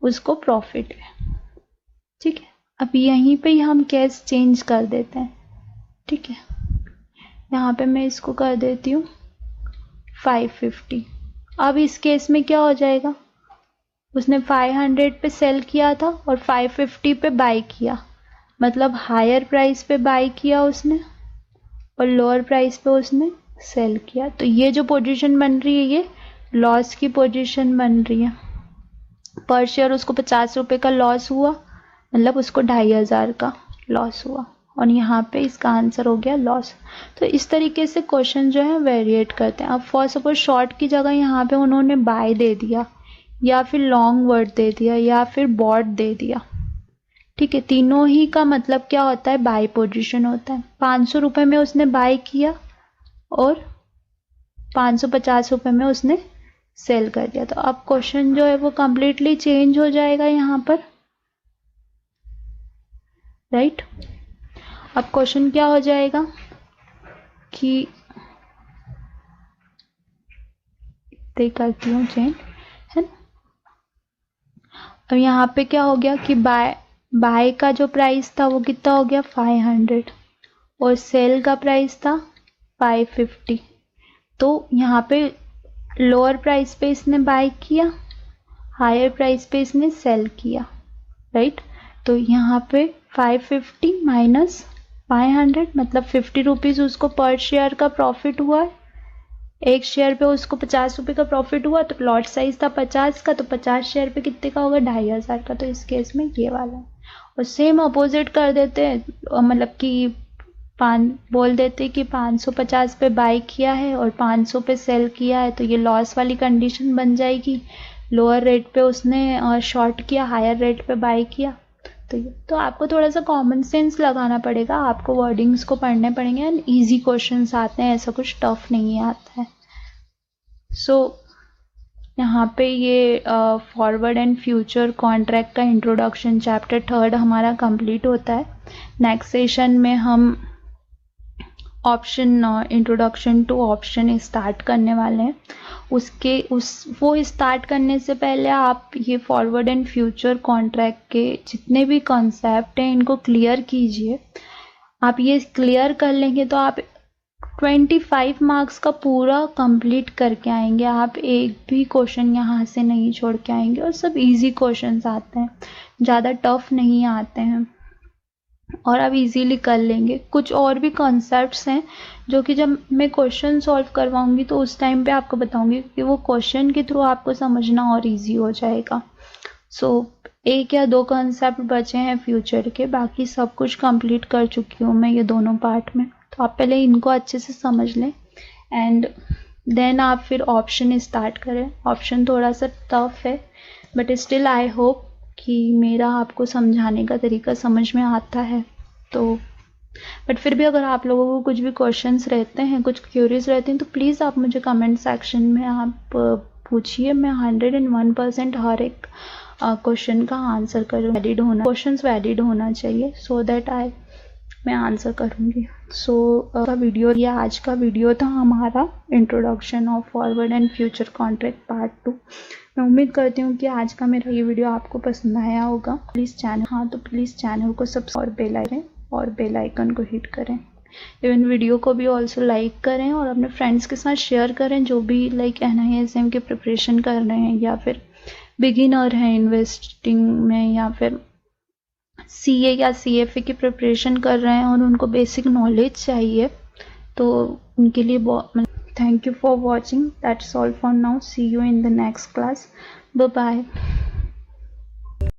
[SPEAKER 1] उसको प्रॉफिट है। ठीक है, अब यहीं पे ही हम केस चेंज कर देते हैं। ठीक है, यहाँ पे मैं इसको कर देती हूँ 550। अब इस केस में क्या हो जाएगा, उसने 500 पे सेल किया था और 550 पे बाई किया, मतलब हायर प्राइस पे बाई किया उसने और लोअर प्राइस पे उसने सेल किया। तो ये जो पोजीशन बन रही है ये लॉस की पोजीशन बन रही है। पर शेयर उसको 50 रुपये का लॉस हुआ, मतलब उसको 2500 का लॉस हुआ, और यहाँ पे इसका आंसर हो गया लॉस। तो इस तरीके से क्वेश्चन जो है वेरिएट करते हैं। अब फॉर सपोज शॉर्ट की जगह यहाँ पे उन्होंने बाय दे दिया, या फिर लॉन्ग वर्ड दे दिया, या फिर बॉट दे दिया। ठीक है, तीनों ही का मतलब क्या होता है बाय पोजीशन होता है। 500 रुपये में उसने बाय किया और 550 रुपये में उसने सेल कर दिया। तो अब क्वेश्चन जो है वो कंप्लीटली चेंज हो जाएगा यहाँ पर, राइट। अब क्वेश्चन क्या हो जाएगा कि करती हूँ चेंज, है ना। अब यहाँ पे क्या हो गया कि बाय का जो प्राइस था वो कितना हो गया 500 और सेल का प्राइस था 550। तो यहाँ पे लोअर प्राइस पे इसने बाय किया, हायर प्राइस पे इसने सेल किया, राइट। तो यहाँ पे 550 माइनस 500 मतलब 50 रुपीज़ उसको पर शेयर का प्रॉफिट हुआ है। एक शेयर पे उसको 50 रुपये का प्रॉफिट हुआ, तो लॉट साइज था 50 का, तो 50 शेयर पे कितने का होगा 2500 का। तो इस केस में ये वाला है। और सेम अपोजिट कर देते हैं, मतलब कि बोल देते कि 550 पे बाय किया है और 500 पे सेल किया है, तो ये लॉस वाली कंडीशन बन जाएगी। लोअर रेट पे उसने शॉर्ट किया, हायर रेट पे बाय किया। तो आपको थोड़ा सा कॉमन सेंस लगाना पड़ेगा, आपको वर्डिंग्स को पढ़ने पड़ेंगे एंड इजी क्वेश्चंस आते हैं, ऐसा कुछ टफ नहीं आता है। सो यहाँ पे ये फॉरवर्ड एंड फ्यूचर कॉन्ट्रैक्ट का इंट्रोडक्शन चैप्टर 3 हमारा कंप्लीट होता है। नेक्स्ट सेशन में हम option introduction to option start करने वाले हैं। वो स्टार्ट करने से पहले आप ये फॉरवर्ड एंड फ्यूचर कॉन्ट्रैक्ट के जितने भी कॉन्सेप्ट हैं इनको क्लियर कीजिए। आप ये क्लियर कर लेंगे तो आप 25 मार्क्स का पूरा कंप्लीट करके आएंगे। आप एक भी क्वेश्चन यहाँ से नहीं छोड़ के आएंगे, और सब इजी क्वेश्चंस आते हैं, ज़्यादा टफ नहीं आते हैं और आप इजीली कर लेंगे। कुछ और भी कॉन्सेप्ट्स हैं जो कि जब मैं क्वेश्चन सॉल्व करवाऊंगी तो उस टाइम पे आपको बताऊंगी कि वो क्वेश्चन के थ्रू आपको समझना और इजी हो जाएगा। सो एक या दो कॉन्सेप्ट बचे हैं फ्यूचर के, बाकी सब कुछ कंप्लीट कर चुकी हूँ मैं ये दोनों पार्ट में। तो आप पहले इनको अच्छे से समझ लें एंड देन आप फिर ऑप्शन स्टार्ट करें। ऑप्शन थोड़ा सा टफ है बट स्टिल आई होप कि मेरा आपको समझाने का तरीका समझ में आता है। तो बट फिर भी अगर आप लोगों को कुछ भी क्वेश्चंस रहते हैं, कुछ क्यूरीज रहते हैं, तो प्लीज़ आप मुझे कमेंट सेक्शन में आप पूछिए। मैं 101% हर एक क्वेश्चन का आंसर करूँ। वैलिड होना, क्वेश्चंस वैलिड होना चाहिए सो दैट मैं आंसर करूँगी। सो का वीडियो, ये आज का वीडियो था हमारा introduction of forward and future contract part 2। मैं उम्मीद करती हूँ कि आज का मेरा ये वीडियो आपको पसंद आया होगा। प्लीज़ चैनल को सब्सक्राइब और बेल आइकन को हिट करें। इवन वीडियो को भी ऑल्सो लाइक करें और अपने फ्रेंड्स के साथ शेयर करें जो भी लाइक NISM की प्रिपरेशन कर रहे हैं या फिर बिगिनर हैं इन्वेस्टिंग में या फिर CA या CFA की प्रिपरेशन कर रहे हैं और उनको बेसिक नॉलेज चाहिए। तो उनके लिए thank you for watching. That's all for now. See you in the next class. Bye bye.